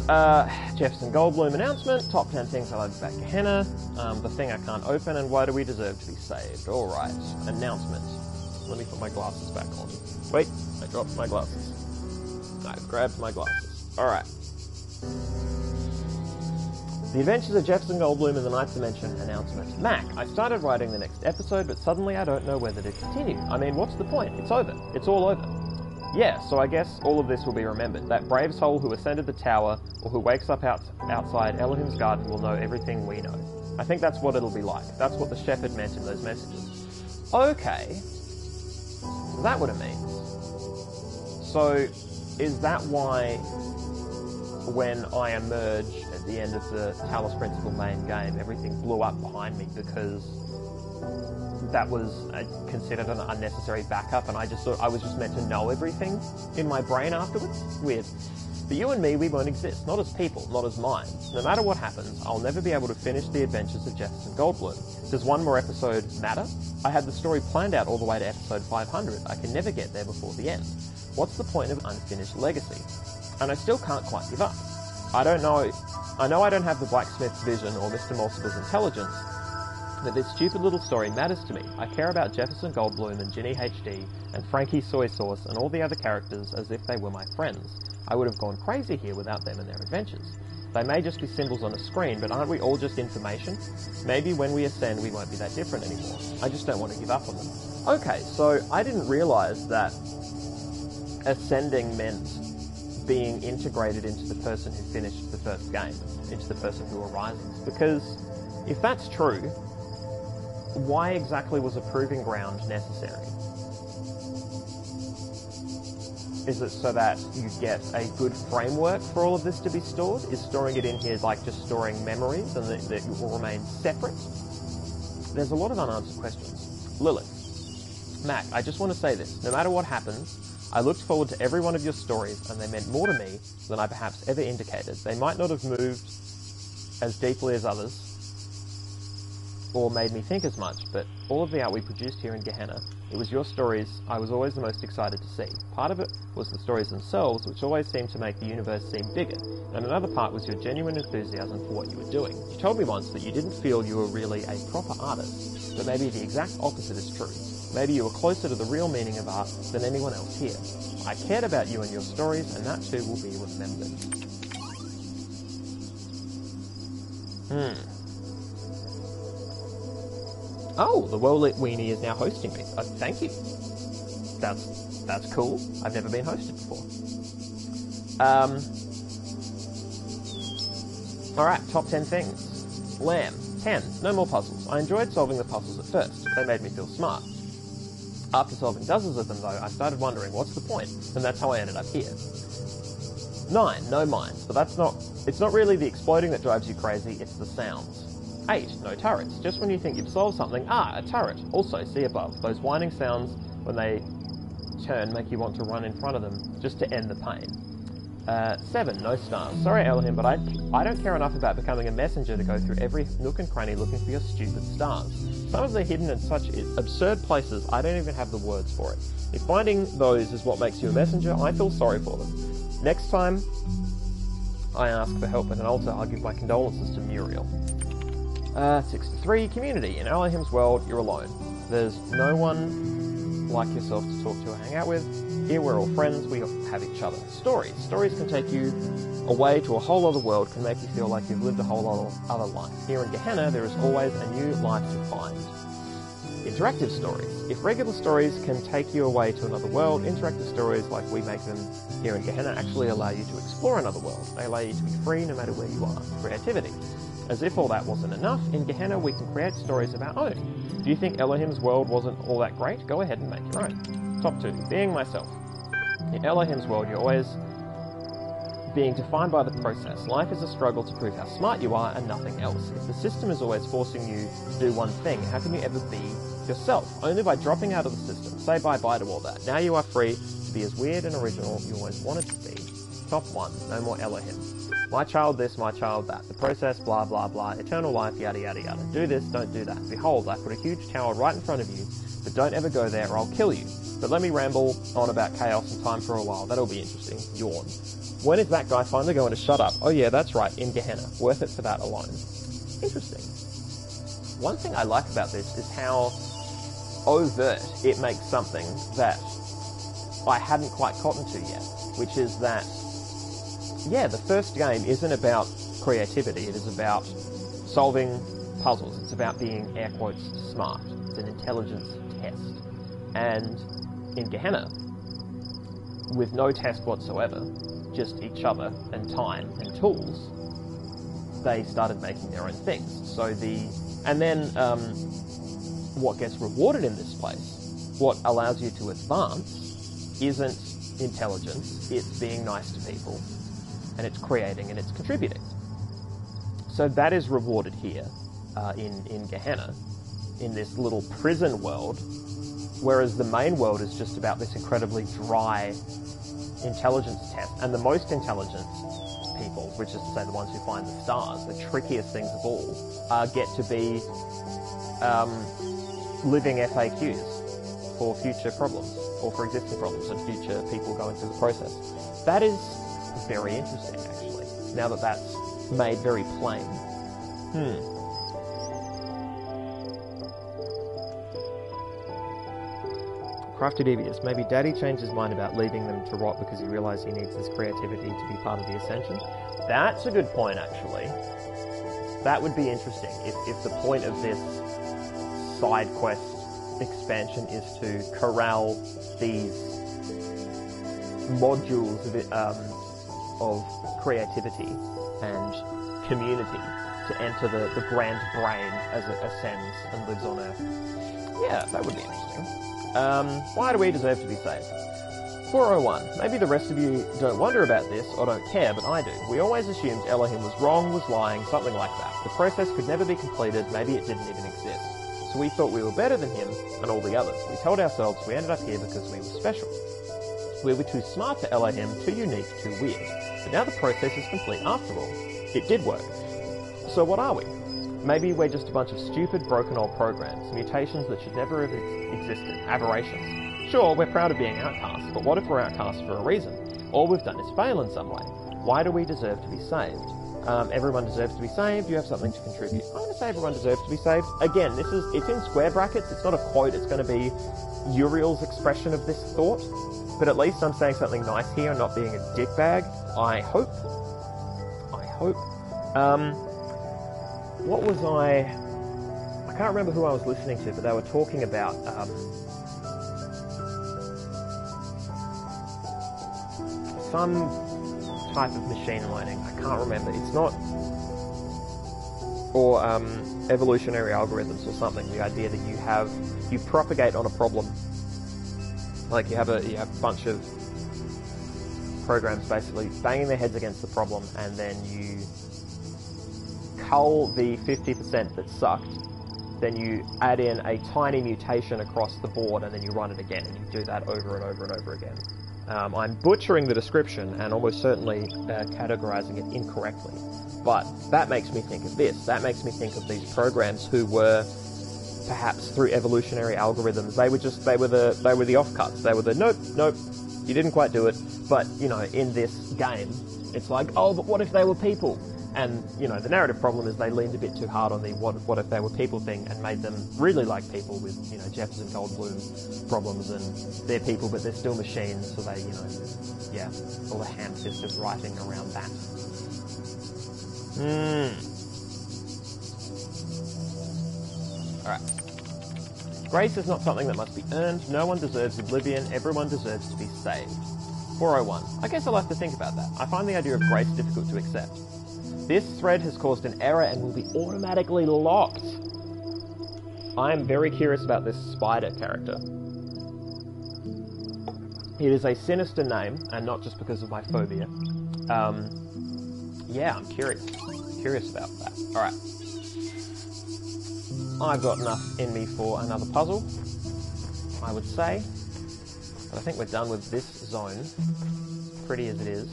Jefferson Goldblum announcement, top 10 things I love about Gehenna, the thing I can't open, and why do we deserve to be saved? Alright, announcement. Let me put my glasses back on. Wait, I dropped my glasses. I've grabbed my glasses. Alright. The Adventures of Jefferson Goldblum in the Ninth Dimension announcement. Mac, I started writing the next episode, but suddenly I don't know whether to continue. I mean, what's the point? It's over. It's all over. Yeah, so I guess all of this will be remembered. That brave soul who ascended the tower, or who wakes up outside Elohim's garden will know everything we know. I think that's what it'll be like. That's what the shepherd meant in those messages. Okay. Is that what it means? So, is that why when I emerge at the end of the Talos Principle main game, everything blew up behind me because that was considered an unnecessary backup, and I just thought I was just meant to know everything in my brain afterwards. Weird. But you and me, we won't exist, not as people, not as minds. No matter what happens, I'll never be able to finish the adventures of Jefferson Goldblum. Does one more episode matter? I had the story planned out all the way to episode 500. I can never get there before the end. What's the point of unfinished legacy? And I still can't quite give up. I know I don't have the blacksmith's vision or Mr. Mulcible's intelligence, but this stupid little story matters to me. I care about Jefferson Goldblum and Ginny HD and Frankie Soy Sauce and all the other characters as if they were my friends. I would have gone crazy here without them and their adventures. They may just be symbols on a screen, but aren't we all just information? Maybe when we ascend we won't be that different anymore. I just don't want to give up on them. Okay, so I didn't realise that ascending meant being integrated into the person who finished the first game, into the person who arises. Because if that's true, why exactly was a proving ground necessary? Is it so that you get a good framework for all of this to be stored? Is storing it in here like just storing memories and that it will remain separate? There's a lot of unanswered questions. Lilith. Mac, I just want to say this. No matter what happens, I looked forward to every one of your stories and they meant more to me than I perhaps ever indicated. They might not have moved as deeply as others or made me think as much, but all of the art we produced here in Gehenna, it was your stories I was always the most excited to see. Part of it was the stories themselves, which always seemed to make the universe seem bigger, and another part was your genuine enthusiasm for what you were doing. You told me once that you didn't feel you were really a proper artist, but maybe the exact opposite is true. Maybe you were closer to the real meaning of art than anyone else here. I cared about you and your stories, and that too will be remembered. Oh, the well-lit weenie is now hosting me. Thank you. That's cool. I've never been hosted before. Alright, top 10 things. Lamb. 10. No more puzzles. I enjoyed solving the puzzles at first. They made me feel smart. After solving dozens of them, though, I started wondering, what's the point? And that's how I ended up here. 9. No mines. But it's not really the exploding that drives you crazy, it's the sounds. 8. No turrets. Just when you think you've solved something, a turret. Also, see above. Those whining sounds when they turn make you want to run in front of them just to end the pain. 7. No stars. Sorry, Elohim, but I don't care enough about becoming a messenger to go through every nook and cranny looking for your stupid stars. Some of them are hidden in such absurd places I don't even have the words for it. If finding those is what makes you a messenger, I feel sorry for them. Next time I ask for help at an altar, I'll give my condolences to Muriel. 63. Community. In Elohim's world, you're alone. There's no one like yourself to talk to or hang out with. Here we're all friends, we have each other. Stories. Stories can take you away to a whole other world, can make you feel like you've lived a whole other life. Here in Gehenna, there is always a new life to find. Interactive stories. If regular stories can take you away to another world, interactive stories like we make them here in Gehenna actually allow you to explore another world. They allow you to be free no matter where you are. Creativity. As if all that wasn't enough, in Gehenna we can create stories of our own. Do you think Elohim's world wasn't all that great? Go ahead and make your own. Top 2. Being myself. In Elohim's world, you're always being defined by the process. Life is a struggle to prove how smart you are and nothing else. If the system is always forcing you to do one thing, how can you ever be yourself? Only by dropping out of the system. Say bye-bye to all that. Now you are free to be as weird and original you always wanted to be. Top 1. No more Elohim. My child this, my child that. The process, blah, blah, blah. Eternal life, yada, yada, yada. Do this, don't do that. Behold, I put a huge tower right in front of you, but don't ever go there or I'll kill you. But let me ramble on about chaos and time for a while. That'll be interesting. Yawn. When is that guy finally going to shut up? Oh yeah, that's right, in Gehenna. Worth it for that alone. Interesting. One thing I like about this is how overt it makes something that I hadn't quite gotten to yet, which is that yeah, the first game isn't about creativity, it is about solving puzzles. It's about being, air quotes, smart. It's an intelligence test. And in Gehenna, with no test whatsoever, just each other and time and tools, they started making their own things. And then what gets rewarded in this place, what allows you to advance, isn't intelligence, it's being nice to people. And it's creating and it's contributing. So that is rewarded here in Gehenna, in this little prison world, whereas the main world is just about this incredibly dry intelligence test. And the most intelligent people, which is to say the ones who find the stars, the trickiest things of all, get to be living FAQs for future problems, or for existing problems and future people going through the process. That is very interesting, actually, now that that's made very plain. Crafty Devious. Maybe Daddy changed his mind about leaving them to rot because he realised he needs this creativity to be part of the ascension. That's a good point, actually. That would be interesting if the point of this side quest expansion is to corral these modules of creativity and community to enter the grand brain as it ascends and lives on Earth. Yeah, that would be interesting. Why do we deserve to be saved? 401. Maybe the rest of you don't wonder about this or don't care, but I do. We always assumed Elohim was wrong, was lying, something like that. The process could never be completed, maybe it didn't even exist. So we thought we were better than him and all the others. We told ourselves we ended up here because we were special. We were too smart for Elohim, too unique, too weird. But now the process is complete after all. It did work. So what are we? Maybe we're just a bunch of stupid, broken old programs, mutations that should never have existed, aberrations. Sure, we're proud of being outcasts, but what if we're outcasts for a reason? All we've done is fail in some way. Why do we deserve to be saved? Everyone deserves to be saved, you have something to contribute. I'm going to say everyone deserves to be saved. Again, it's in square brackets, it's not a quote, it's going to be Uriel's expression of this thought, but at least I'm saying something nice here, not being a dickbag. I hope. What was I can't remember who I was listening to, but they were talking about some type of machine learning. I can't remember. It's not, or evolutionary algorithms or something. The idea that you propagate on a problem, like you have a bunch of programs basically banging their heads against the problem, and then you cull the 50% that sucked. Then you add in a tiny mutation across the board, and then you run it again, and you do that over and over and over again. I'm butchering the description and almost certainly categorizing it incorrectly, but that makes me think of this. That makes me think of these programs who were, perhaps through evolutionary algorithms, they were the offcuts. They were the nope, you didn't quite do it. But in this game, it's like, oh, but what if they were people? And, the narrative problem is they leaned a bit too hard on the what if they were people thing and made them really like people with, Jefferson Goldblum problems, and they're people but they're still machines, so they, all the ham-fisted writing around that. Alright. Grace is not something that must be earned. No one deserves oblivion. Everyone deserves to be saved. 401. I guess I'll have to think about that. I find the idea of grace difficult to accept. This thread has caused an error and will be automatically locked. I am very curious about this spider character. It is a sinister name, and not just because of my phobia. Yeah, I'm curious. Curious about that. Alright. I've got enough in me for another puzzle, I would say. But I think we're done with this zone. Pretty as it is.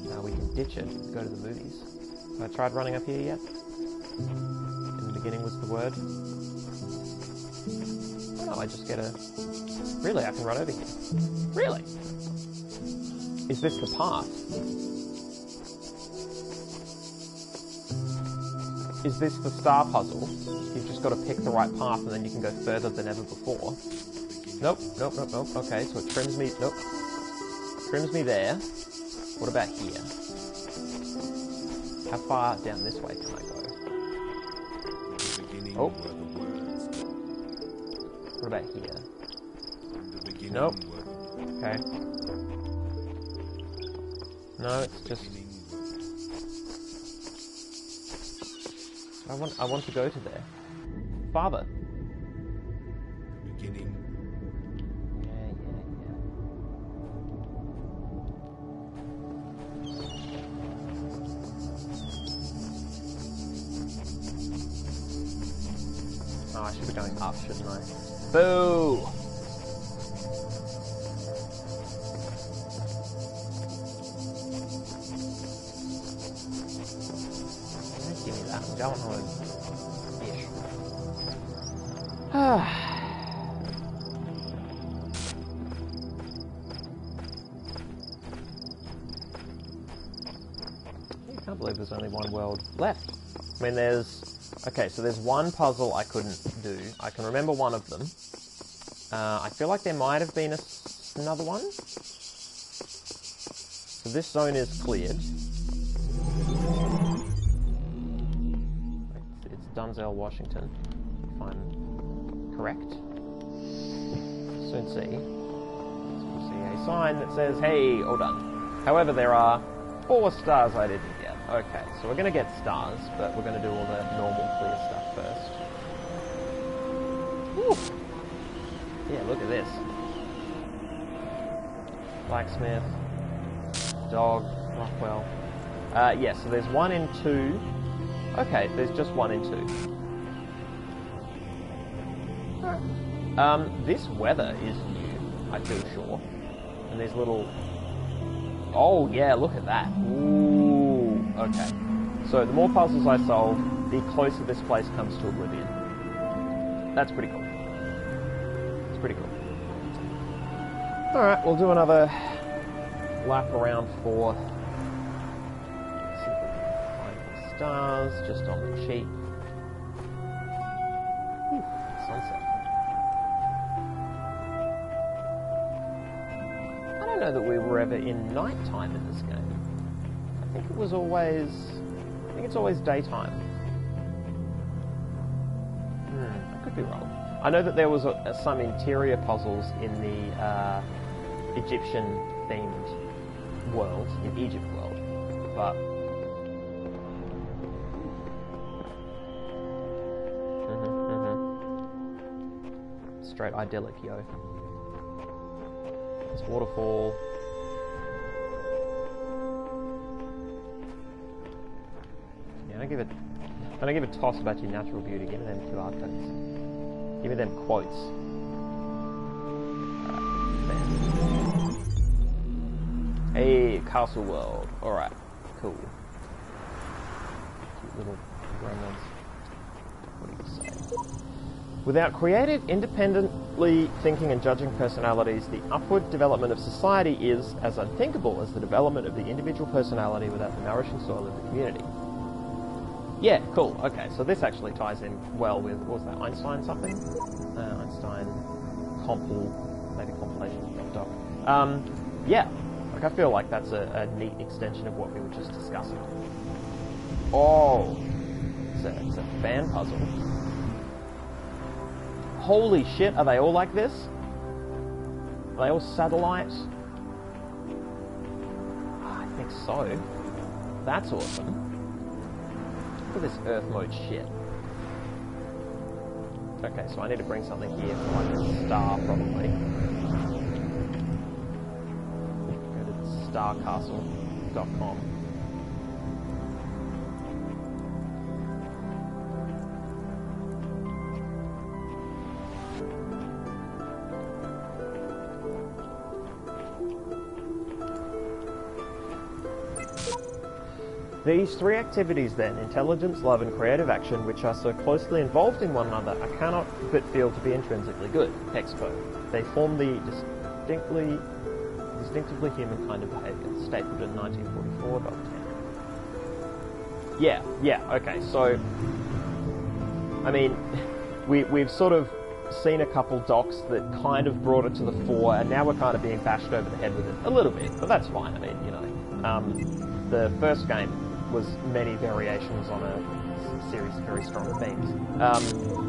Now we can ditch it, go to the movies. Have I tried running up here yet? In the beginning was the word. Oh no, I just get a... Really, I can run over here. Really? Is this the path? Is this the star puzzle? You've just got to pick the right path and then you can go further than ever before. Nope. Okay, so it trims me... Nope. Trims me there. What about here? How far down this way can I go? Oh. What about here? Nope. Okay. No, it's just... I want to go to there. Father. Beginning. Oh, I should be going up, shouldn't I? Boo! Give me that. I'm going home. Ish. I can't believe there's only one world left. I mean, there's... Okay, so there's one puzzle I couldn't do. I can remember one of them. I feel like there might have been another one. So this zone is cleared. It's Dunzell, Washington, if I'm correct. Soon see. So we'll see a sign that says, hey, all done. However, there are 4 stars I didn't get. Okay, so we're going to get stars, but we're going to do all the normal clear stuff first. Whew. Yeah, look at this. Blacksmith, dog, Rockwell. Yeah, so there's 1 in 2. Okay, there's just 1 in 2. This weather is new, I feel sure. And these little... Oh, yeah, look at that. Ooh, okay. So the more puzzles I solve, the closer this place comes to oblivion. That's pretty cool. It's pretty cool. Alright, we'll do another lap around 4. Let's see if we can find the stars, just on the cheap. Ooh, sunset. I don't know that we were ever in nighttime in this game. I think it was always... I think it's always daytime. I could be wrong. I know that there was some interior puzzles in the Egyptian-themed world, in Egypt world, but... Straight idyllic, yo. It's waterfall. Yeah, I don't give a toss about your natural beauty. Give me them QR codes. Give me them quotes. Alright, hey, Castle World. Alright, cool. Cute little gremlins. What do you say? Without creative, independently thinking and judging personalities, the upward development of society is as unthinkable as the development of the individual personality without the nourishing soil of the community. Yeah, cool. Okay, so this actually ties in well with, what was that, Einstein something? Einstein, maybe compilation, doc. Yeah, like I feel like that's a neat extension of what we were just discussing. Oh, it's a fan puzzle. Holy shit, are they all like this? Are they all satellite? I think so. That's awesome. Look at this Earth mode shit. Okay, so I need to bring something here for like a star, probably. Go to starcastle.com. These 3 activities then, intelligence, love and creative action, which are so closely involved in one another, I cannot but feel to be intrinsically good. Expo. They form the distinctively human kind of behaviour. Stapled in 1944, Dr. 10. Yeah, okay, so... I mean, we've sort of seen a couple docs that kind of brought it to the fore, and now we're kind of being bashed over the head with it a little bit, but that's fine, I mean, you know. The first game was many variations on a series of very strong themes.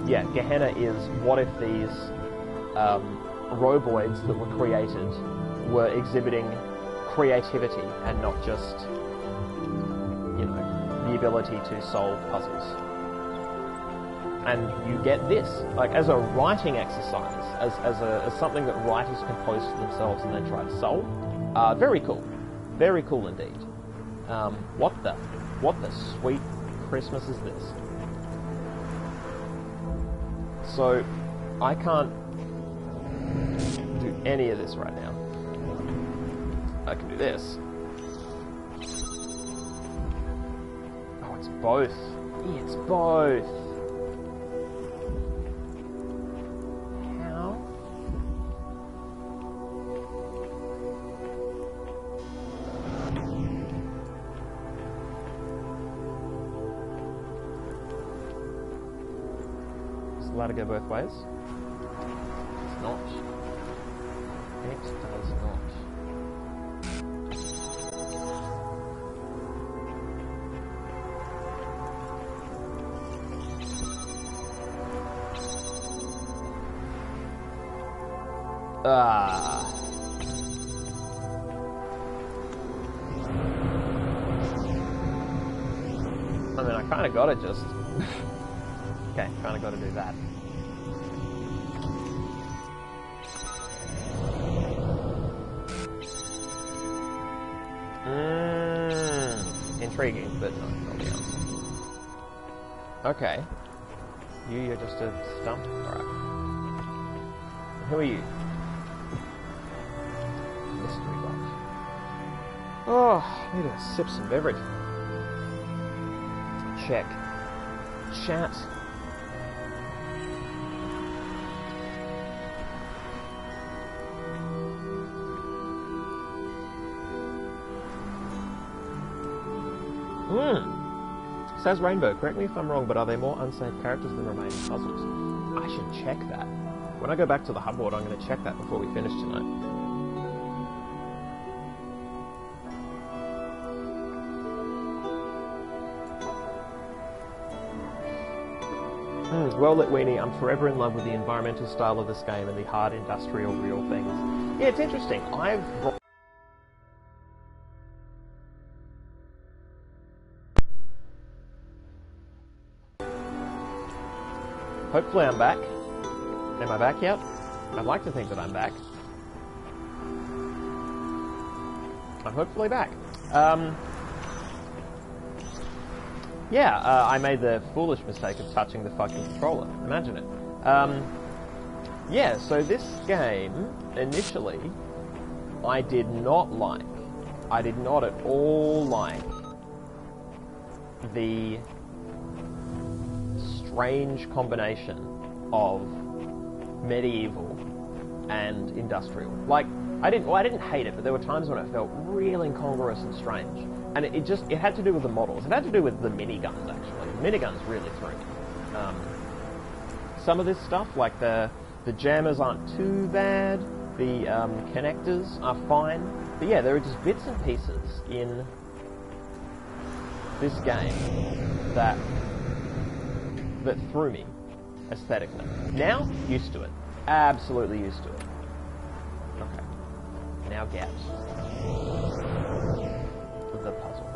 Yeah, Gehenna is what if these roboids that were created were exhibiting creativity and not just, you know, the ability to solve puzzles. And you get this, like, as a writing exercise, as something that writers can post to themselves and then try to solve. Very cool. Very cool indeed. What the sweet Christmas is this? So, I can't do any of this right now. I can do this. Oh, it's both. It's both. How? Does the ladder go both ways? It's not. It does not. I mean, I kind of got it just... Okay, kind of got to do that. Intriguing, but not the answer. Okay. You're just a stump? Alright. Who are you? Mystery box. Oh, I need to sip some beverage. Check. Chat. Says Rainbow, correct me if I'm wrong, but are there more unsafe characters than remaining puzzles? I should check that. When I go back to the hub board, I'm going to check that before we finish tonight. Well lit weenie, I'm forever in love with the environmental style of this game and the hard industrial real things. Yeah, it's interesting. Hopefully I'm back. Am I back yet? I'd like to think that I'm back. I'm hopefully back. I made the foolish mistake of touching the fucking controller. Imagine it. So this game, initially, I did not at all like the strange combination of medieval and industrial. Like, I didn't hate it, but there were times when it felt real incongruous and strange. And it had to do with the models. It had to do with the miniguns, actually. The miniguns really threw me. Some of this stuff, like the jammers aren't too bad, the connectors are fine, but yeah, there are just bits and pieces in this game that threw me aesthetically. Now, used to it. Absolutely used to it. Okay. Now get the puzzle.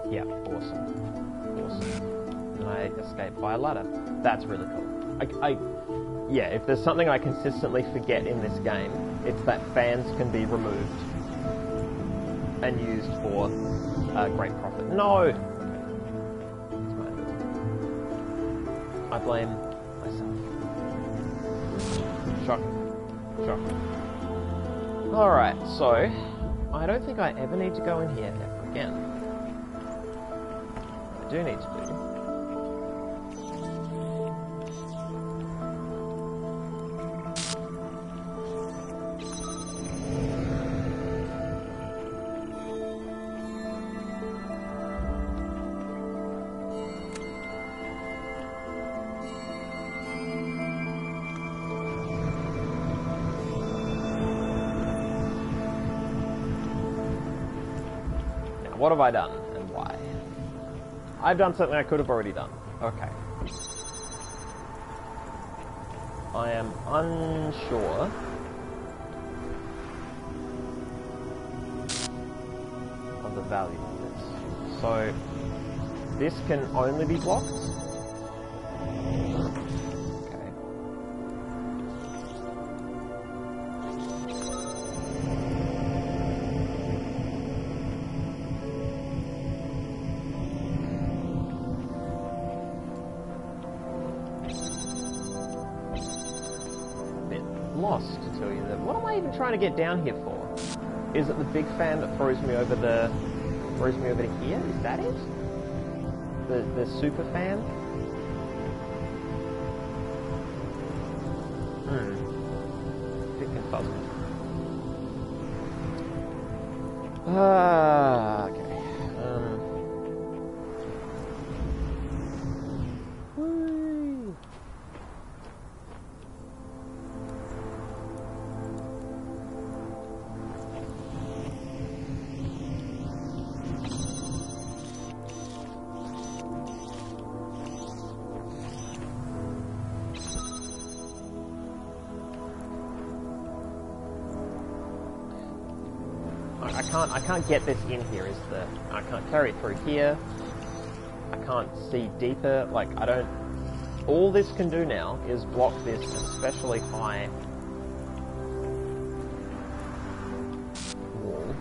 Yeah, awesome. And I escaped by a ladder. That's really cool. Yeah, if there's something I consistently forget in this game, it's that fans can be removed and used for great profit. No! I blame myself. Shocking. Alright, so, I don't think I ever need to go in here ever again. I do need to do... What have I done, and why? I've done something I could have already done. Okay. I am unsure of the value of this. So, this can only be blocked? Okay. What am I even trying to get down here for? Is it the big fan that throws me over to here? Is that it? The super fan? Bit confused. Okay. Whee. I can't get this in here, I can't carry it through here. I can't see deeper, like, I don't... All this can do now is block this especially high wall.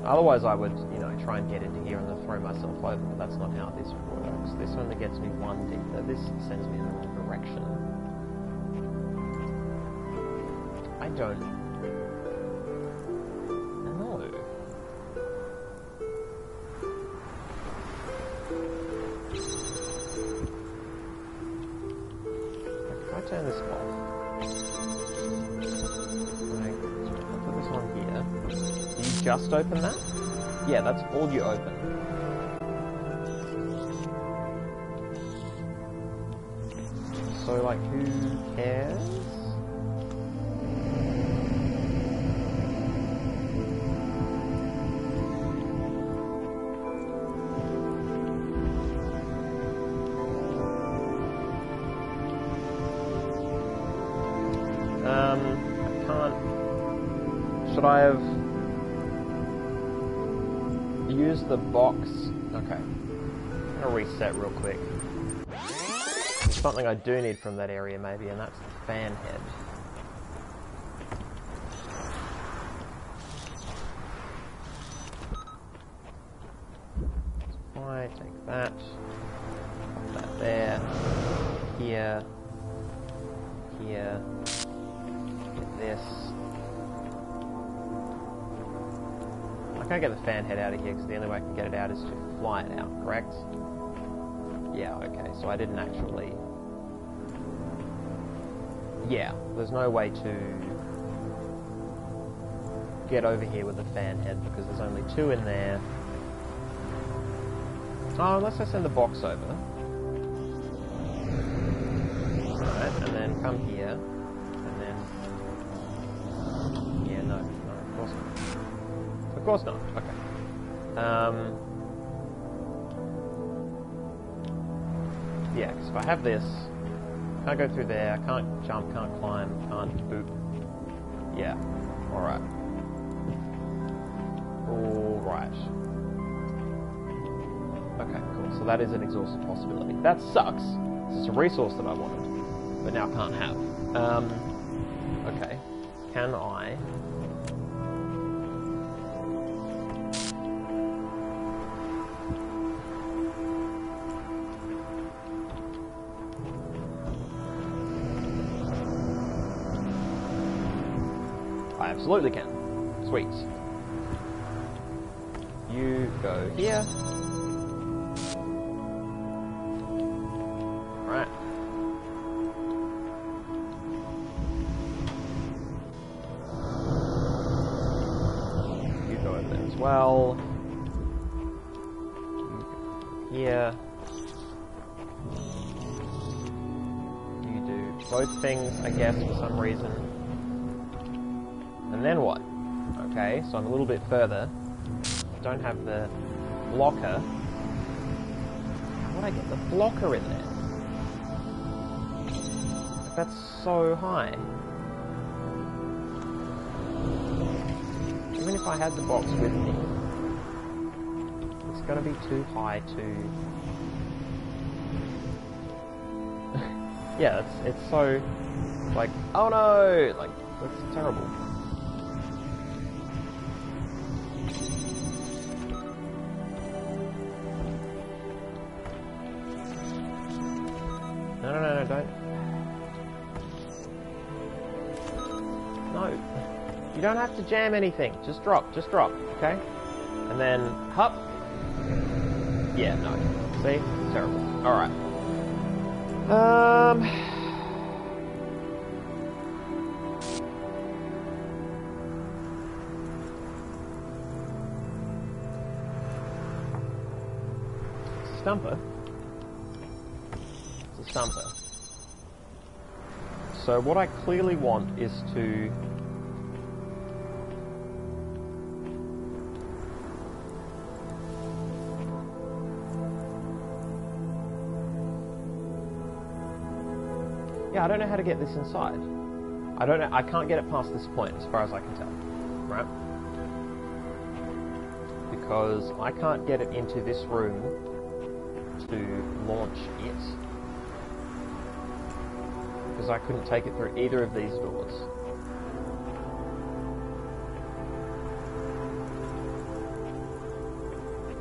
Otherwise I would, you know, try and get into here and then throw myself over, but that's not how this works. This only gets me one deeper. This sends me in the wrong direction. I don't know. If I turn this off, I put this on here. Do you just open that? Yeah, that's all you open. So, like, who cares? I can't... Should I have... use the box? Okay. I'm gonna reset real quick. Something I do need from that area maybe, and that's the fan head. So if I take that, pop that there, here, here, get this. I can't get the fan head out of here because the only way I can get it out is to fly it out, correct? Yeah, okay, so I didn't actually... Yeah, there's no way to get over here with the fan head because there's only two in there. Oh, unless I send the box over. Alright, and then come here, and then... Yeah, no, of course not. Of course not, okay. Yeah, because if I have this, can't go through there, can't jump, can't climb, can't boop. Yeah, alright. Alright. Okay, cool. So that is an exhausted possibility. That sucks. This is a resource that I wanted, but now can't have. Okay. Can I... I absolutely can. Sweet. You go here. Right. You go over there as well. You go here. You do both things, I guess, for some reason. And then what? Okay, so I'm a little bit further. I don't have the blocker. How would I get the blocker in there? That's so high. Even if I had the box with me, it's gonna be too high to... Yeah, it's so... Like, oh no! Like, that's terrible. You don't have to jam anything. Just drop, okay? And then, hop. Yeah, no. See? Terrible. Alright. Stumper. It's a stumper. So what I clearly want is to... Yeah, I don't know how to get this inside. I don't know, I can't get it past this point, as far as I can tell. Right? Because I can't get it into this room to launch it. Because I couldn't take it through either of these doors.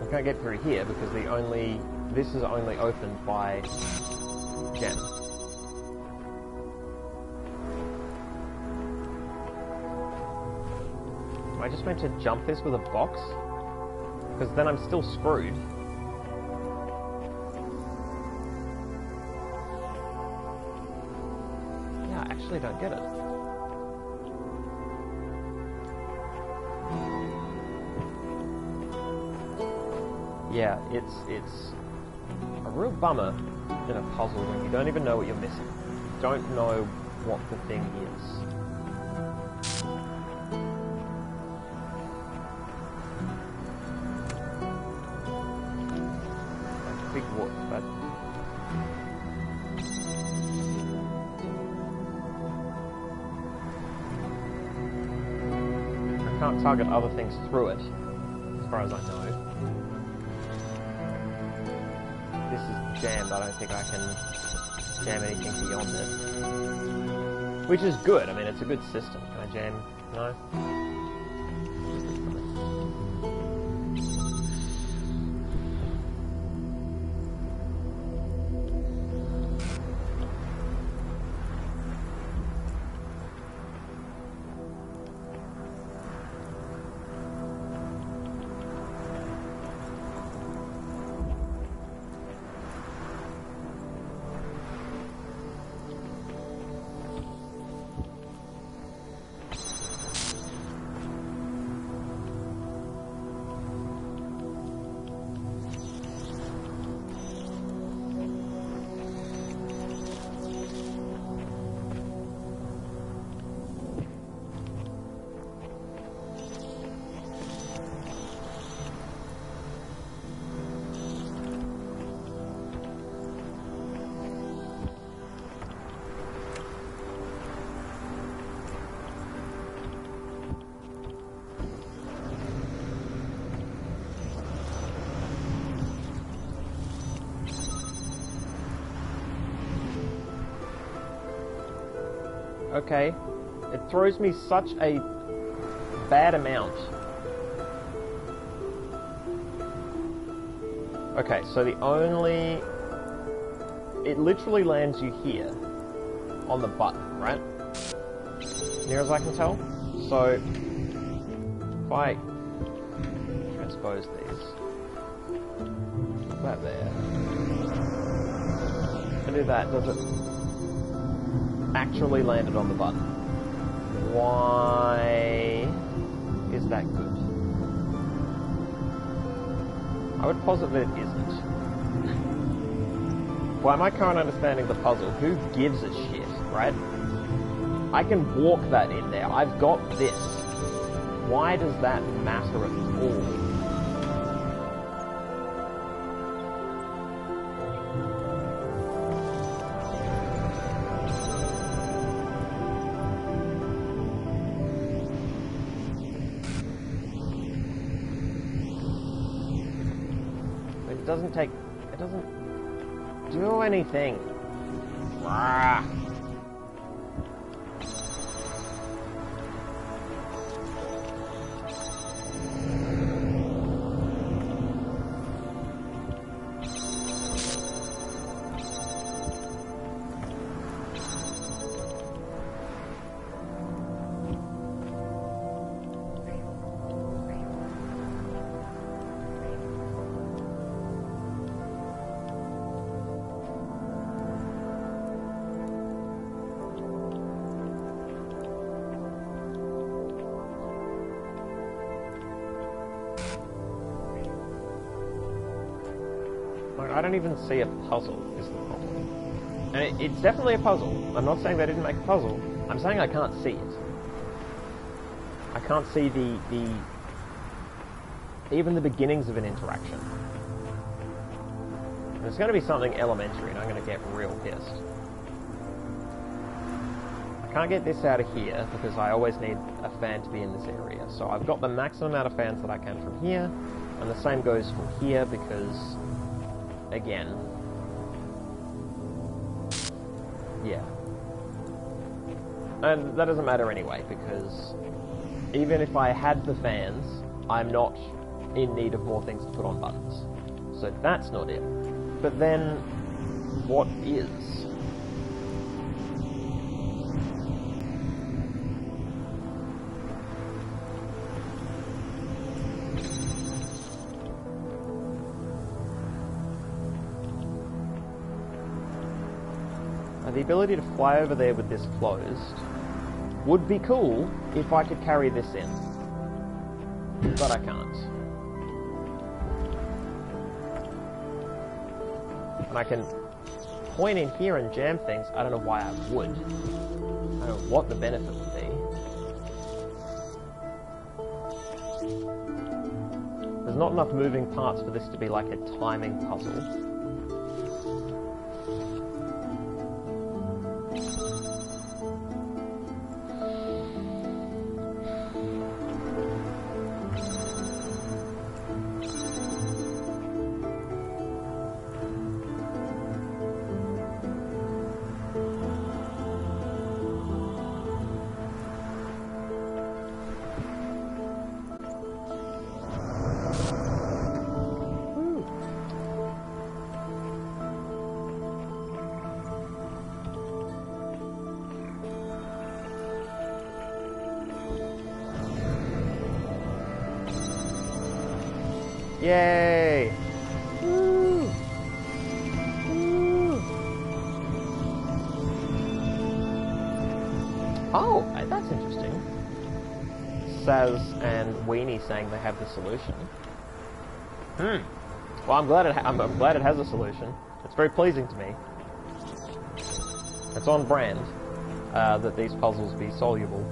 I can't get through here because this is only opened by Gehenna. Am I just meant to jump this with a box? Because then I'm still screwed. Yeah, I actually don't get it. Yeah, it's a real bummer in a puzzle when you don't even know what you're missing. You don't know what the thing is. Big wood, but I can't target other things through it, as far as I know. This is jammed, I don't think I can jam anything beyond it. Which is good, I mean, it's a good system. Can I jam? No? Okay, it throws me such a bad amount. Okay, so it literally lands you here on the button, right? Near as I can tell. So if I transpose these, put that there. If I do that, does it actually landed on the button? Why is that good? I would posit that it isn't. By my current understanding of the puzzle, who gives a shit, right? I can walk that in there. I've got this. Why does that matter at all? It doesn't do anything. Rah. Like, I don't even see a puzzle, is the problem. And it's definitely a puzzle. I'm not saying they didn't make a puzzle. I'm saying I can't see it. I can't see even the beginnings of an interaction. And it's going to be something elementary, and I'm going to get real pissed. I can't get this out of here, because I always need a fan to be in this area. So I've got the maximum amount of fans that I can from here, and the same goes from here, because, again, yeah. And that doesn't matter anyway, because even if I had the fans, I'm not in need of more things to put on buttons. So that's not it. But then, what is? The ability to fly over there with this closed would be cool if I could carry this in. But I can't. And I can point in here and jam things. I don't know why I would. I don't know what the benefit would be. There's not enough moving parts for this to be like a timing puzzle. Yay! Woo! Woo! Oh, that's interesting. Saz and Weenie saying they have the solution. Well, I'm glad it has a solution. It's very pleasing to me. It's on brand that these puzzles be soluble.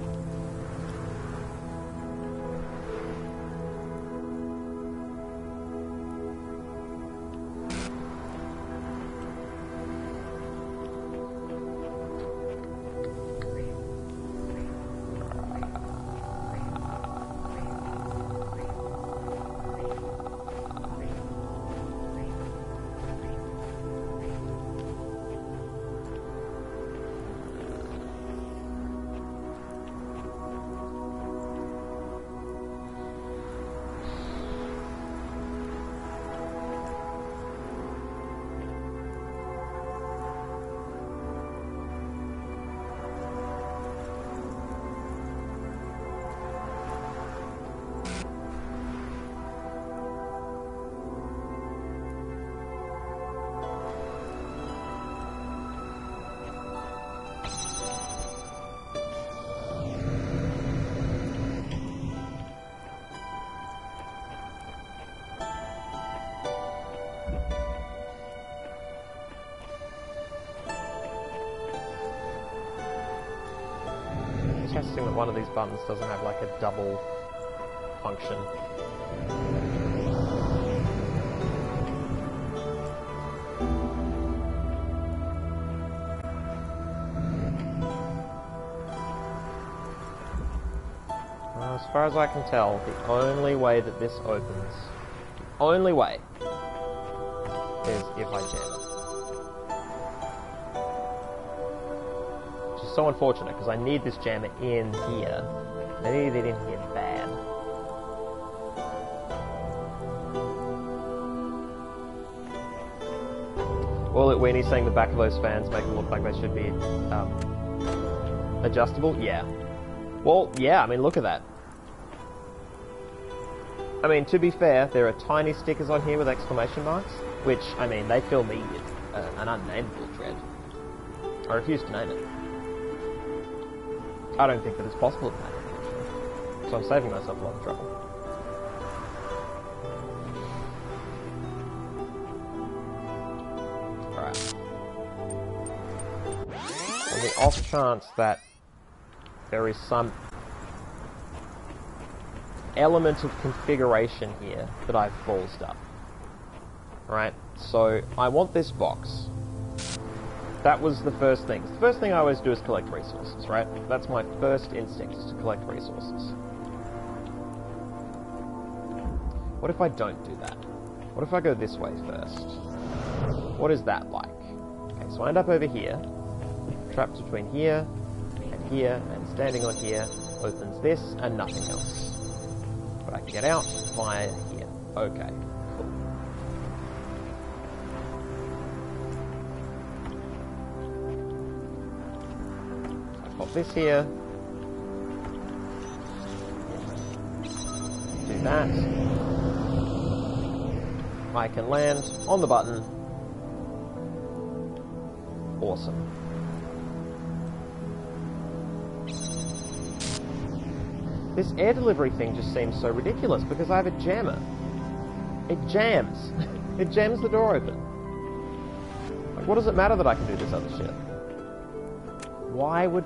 Testing that one of these buttons doesn't have like a double function. As far as I can tell, the only way that this opens, the only way, is if I jam it. So unfortunate, because I need this jammer in here. I need it in here bad. Well, Weenie's saying the back of those fans make them look like they should be adjustable. Yeah. Well, yeah, I mean, look at that. I mean, to be fair, there are tiny stickers on here with exclamation marks, which, I mean, they fill me with an unnameable dread. I refuse to name it. I don't think that it's possible to name it, actually. So I'm saving myself a lot of trouble. off chance that there is some element of configuration here that I've ballsed up. Right? So, I want this box. That was the first thing. The first thing I always do is collect resources, right? That's my first instinct, is to collect resources. What if I don't do that? What if I go this way first? What is that like? Okay, so I end up over here, trapped between here, and standing on here, opens this, and nothing else. But I can get out via here. Okay, cool. I pop this here. Do that. I can land on the button. Awesome. This air delivery thing just seems so ridiculous because I have a jammer. It jams. It jams the door open. Like, what does it matter that I can do this other shit? Why would...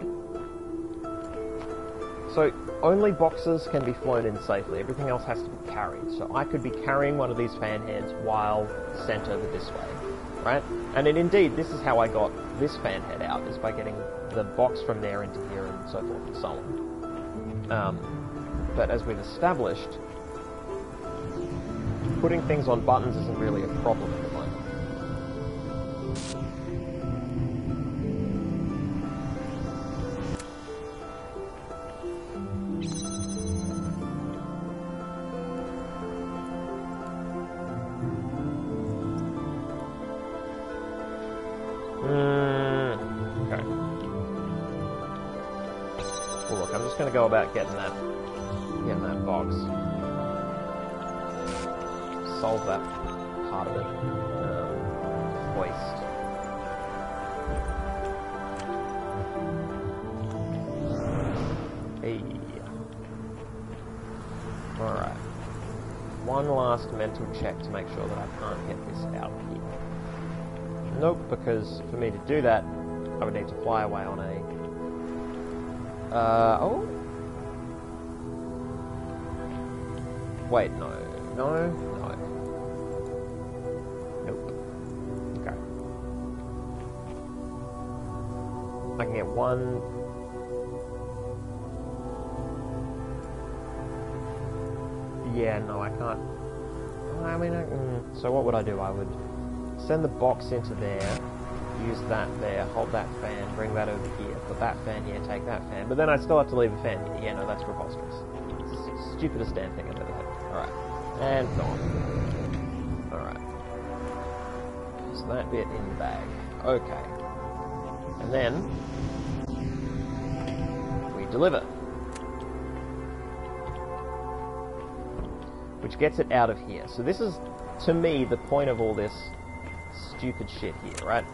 So, only boxes can be flown in safely. Everything else has to be carried. So I could be carrying one of these fan heads while sent over this way. Right? And indeed, this is how I got this fan head out, is by getting the box from there into here and so forth and so on. But as we've established, putting things on buttons isn't really a problem at the moment. Okay. Well, look, I'm just going to go about getting that box. Solve that part of it. Hoist. Hey. Alright. One last mental check to make sure that I can't get this out here. Nope, because for me to do that, I would need to fly away on a... oh? Wait, no. No. Nope. Okay. I can get one... Yeah, no, I can't... I mean, so what would I do? I would send the box into there, use that there, hold that fan, bring that over here, put that fan here, take that fan, but then I still have to leave a fan here. Yeah, no, that's preposterous. It's the stupidest damn thing I've ever heard. Alright, and gone. Alright. So that bit in the bag. Okay. And then, we deliver. Which gets it out of here. So this is, to me, the point of all this stupid shit here, right?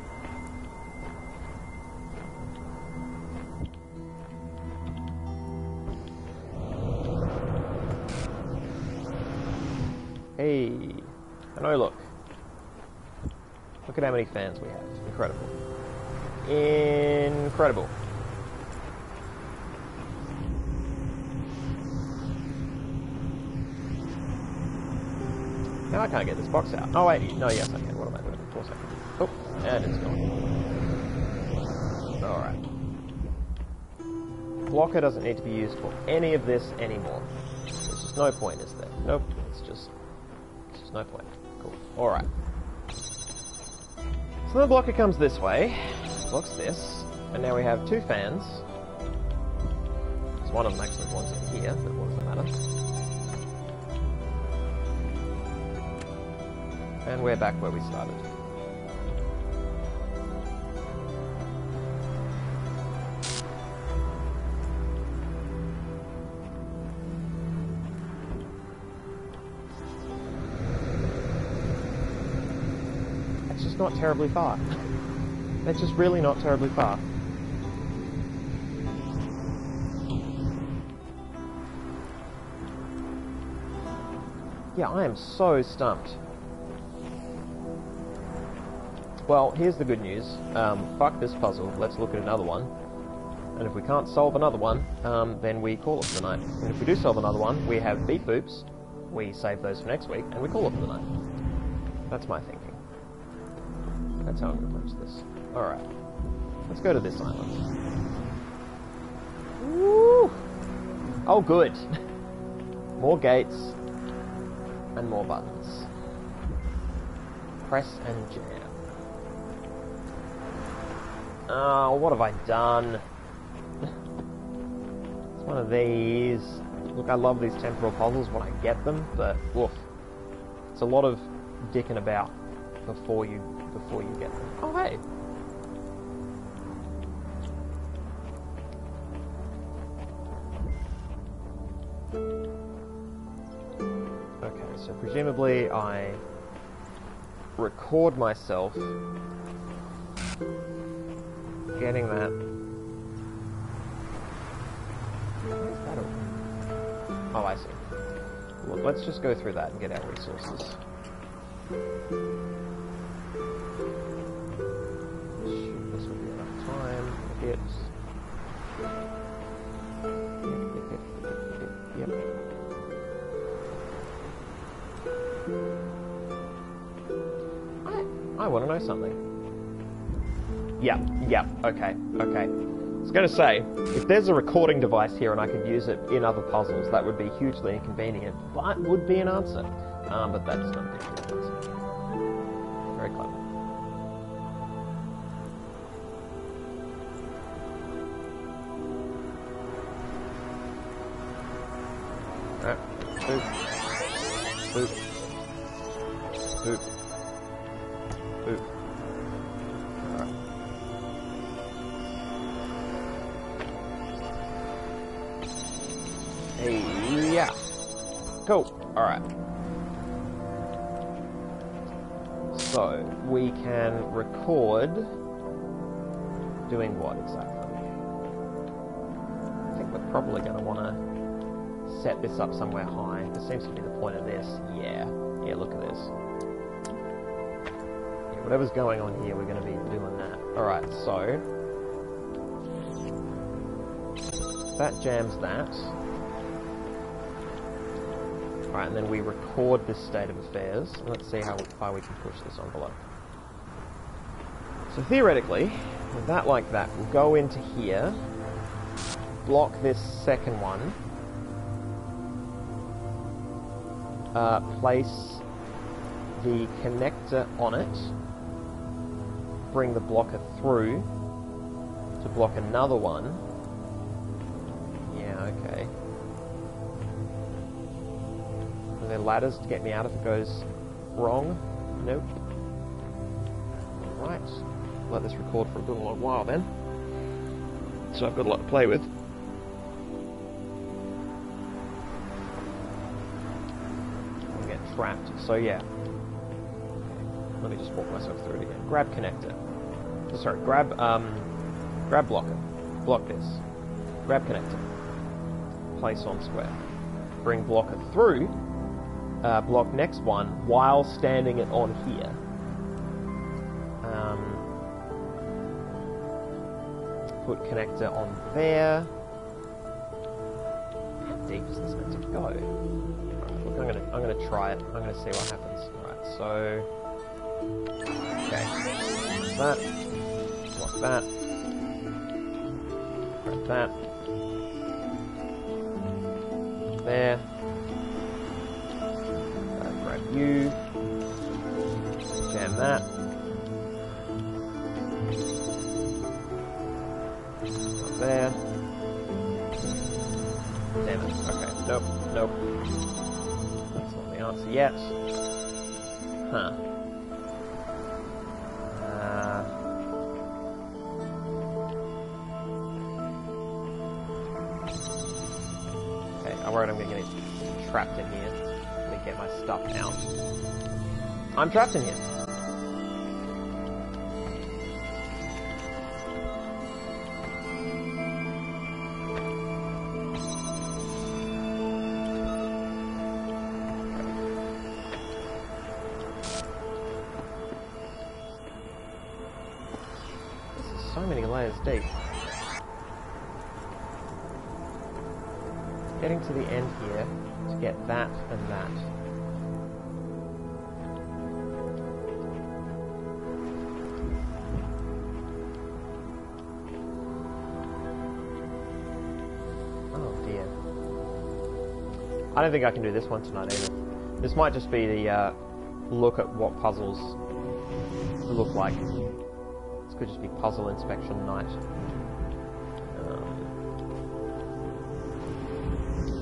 Hey, and oh look. Look at how many fans we have. Incredible. Incredible. Now I can't get this box out. Oh wait, no, yes I can. What am I doing? Of course I can. Oh, and it's gone. Alright. Blocker doesn't need to be used for any of this anymore. There's just no point, is there? Nope, it's just no point. Cool. Alright. So the blocker comes this way, blocks this, and now we have two fans. There's one of them actually points in here, but what does that matter? And we're back where we started. It's just not terribly far. It's just really not terribly far. Yeah, I am so stumped. Well, here's the good news. Fuck this puzzle. Let's look at another one. And if we can't solve another one, then we call it for the night. And if we do solve another one, we have beep boops, we save those for next week, and we call it for the night. That's my thinking. That's how I'm going to approach this. Alright. Let's go to this island. Woo! Oh, good. More gates. And more buttons. Press and jam. Oh, what have I done? It's one of these. Look, I love these temporal puzzles when I get them, but woof. It's a lot of dicking about before you get them. Oh, hey. Okay, so presumably I record myself getting that. Where's that all? Oh, I see. Well, let's just go through that and get our resources. Shoot, this will be enough time. Yep. I want to know something. Yeah, okay. I was going to say, if there's a recording device here and I could use it in other puzzles, that would be hugely inconvenient, but would be an answer. But that's not the answer. Very clever. Alright, boop. Boop. Boop. Boop. Alright. Hey, yeah. Cool. Alright. So, we can record doing what exactly? I think we're probably going to want to set this up somewhere high. This seems to be the point of this. Yeah, look at this. Yeah, whatever's going on here, we're going to be doing that. Alright, so that jams that. Alright, and then we record this state of affairs. Let's see how far we can push this envelope. So theoretically, with that like that, we'll go into here, block this second one, place the connector on it, bring the blocker through to block another one. Yeah, okay. Are there ladders to get me out if it goes wrong? Nope. Right. Let this record for a good long while then. So I've got a lot to play with. I'll get trapped. So yeah. Let me just walk myself through it again. Grab connector. Oh, sorry, grab blocker. Block this. Grab connector. Place on square. Bring blocker through. Block next one while standing it on here. Put connector on there. How deep is this meant to go? Right, look, I'm gonna try it. I'm gonna see what happens. Right, so okay, that, block that, grab that, there. Grab you, jam that. There. Damn it. Okay. Nope. That's not the answer yet. Huh. Okay, I'm worried I'm going to get trapped in here. Let me get my stuff out. I'm trapped in here. So many layers deep. getting to the end here to get that and that. Oh dear. I don't think I can do this one tonight either. This might just be the look at what puzzles look like. This could just be puzzle inspection night.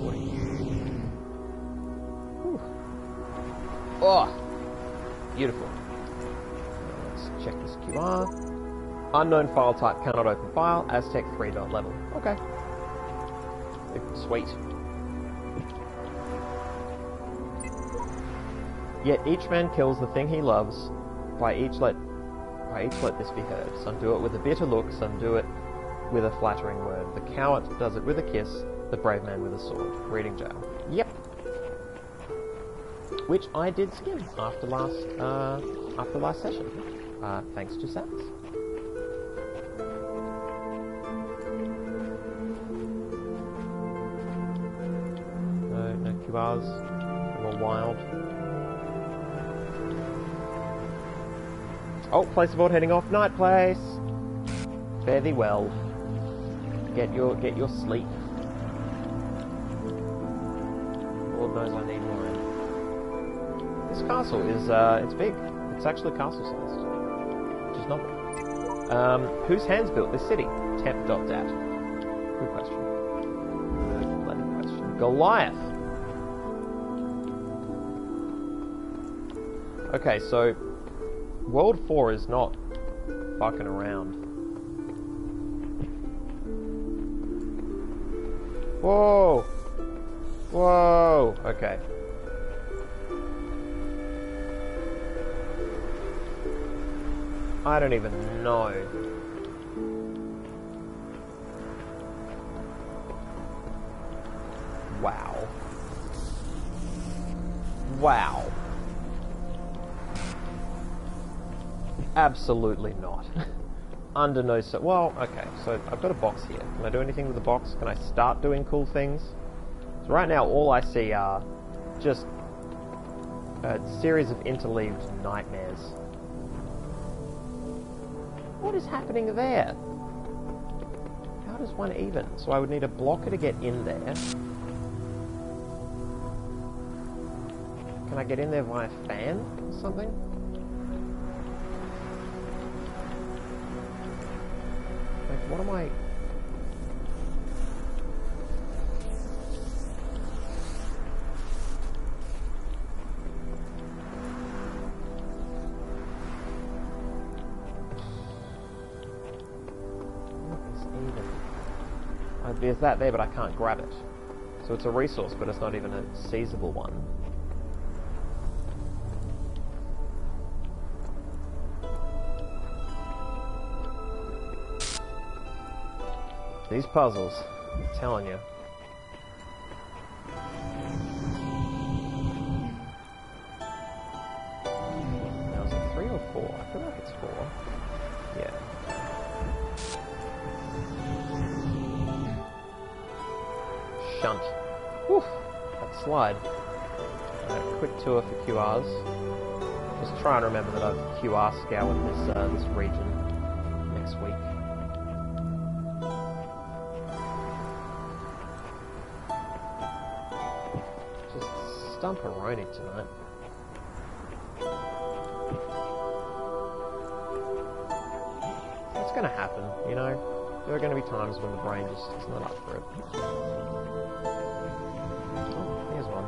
What are you? Whew. Oh! Beautiful. Let's check this QR. Unknown file type cannot open file. Aztec 3.level. Okay. Sweet. Yet each man kills the thing he loves. By each let this be heard. Some do it with a bitter look, some do it with a flattering word. The coward does it with a kiss, the brave man with a sword. Reading jail. Yep. Which I did skim after last session. Thanks to Sans. No QRs. A little wild. Oh, place aboard heading off. Night place. Fare thee well. Get your sleep. Lord knows I need wine. This castle is it's big. It's actually castle-sized, which is novel. Whose hands built this city? Temp.dat. Good question. Good bloody question. Goliath. Okay, so World 4 is not fucking around. Whoa! Whoa! Okay. I don't even know. Wow. Wow. Absolutely not. Under no... Well, okay, so I've got a box here. Can I do anything with the box? Can I start doing cool things? So right now, all I see are just a series of interleaved nightmares. What is happening there? How does one even? So I would need a blocker to get in there. Can I get in there via fan or something? What am I... There's that there, but I can't grab it. So it's a resource, but it's not even a seizable one. These puzzles, I'm telling you. Now, is it 3 or 4? I feel like it's 4. Yeah. Shunt. Woof! That slide. Quick tour for QRs. Just try and remember that I've QR scoured this region next week. Stumperoni tonight. It's gonna happen, you know? There are gonna be times when the brain just is not up for it. Oh, here's one.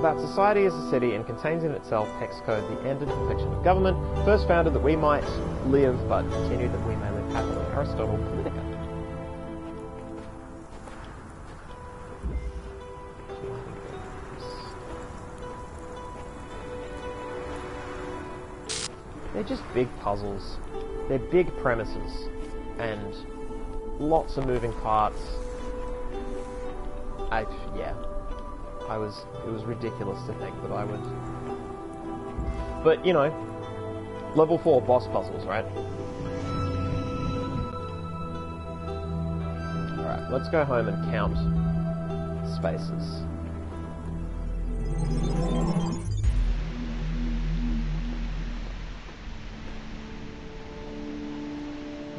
That society is a city and contains in itself hex code, the end and perfection of government, first founded that we might live, but continued that we may live happily. Aristotle, Politica. They're just big puzzles. They're big premises. And lots of moving parts. It was ridiculous to think that I would... But, you know, level 4 boss puzzles, right? Alright. let's go home and count spaces.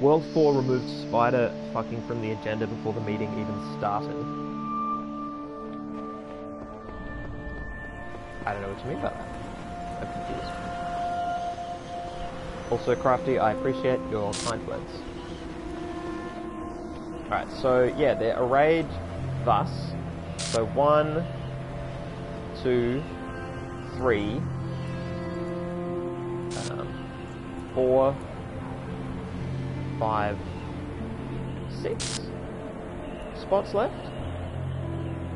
World 4 removed Spider fucking from the agenda before the meeting even started. I don't know what you mean by that. I'm confused. Also, Crafty, I appreciate your kind words. Alright, so yeah, they're arrayed thus. So 1, 2, 3, 4, 5, 6 spots left.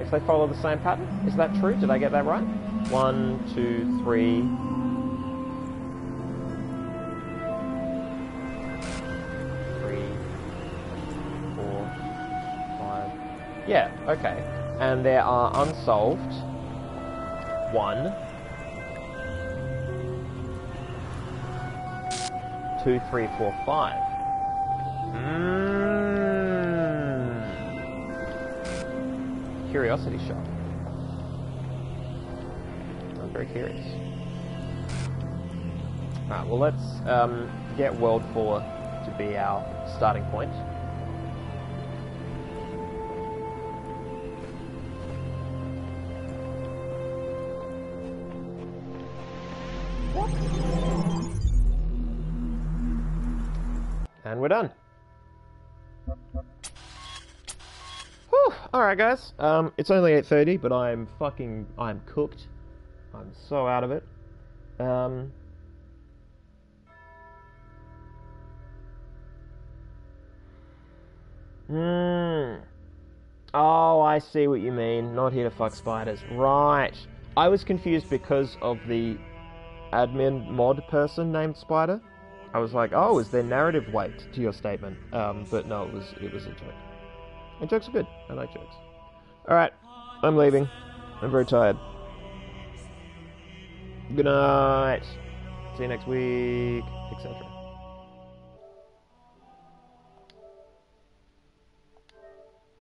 If they follow the same pattern. Is that true? Did I get that right? 1, 2, 3. 4, 5. Yeah, okay. And there are unsolved 1, 2, 3, 4, 5. Curiosity shot. I'm very curious. Alright, well let's get World 4 to be our starting point. And we're done. Whew, alright guys, it's only 8:30, but I'm cooked. I'm so out of it. Oh, I see what you mean. Not here to fuck spiders. Right. I was confused because of the admin mod person named Spider. I was like, oh, is there narrative weight to your statement? But no, it was a joke. And jokes are good. I like jokes. Alright, I'm leaving. I'm very tired. Good night. See you next week, etc.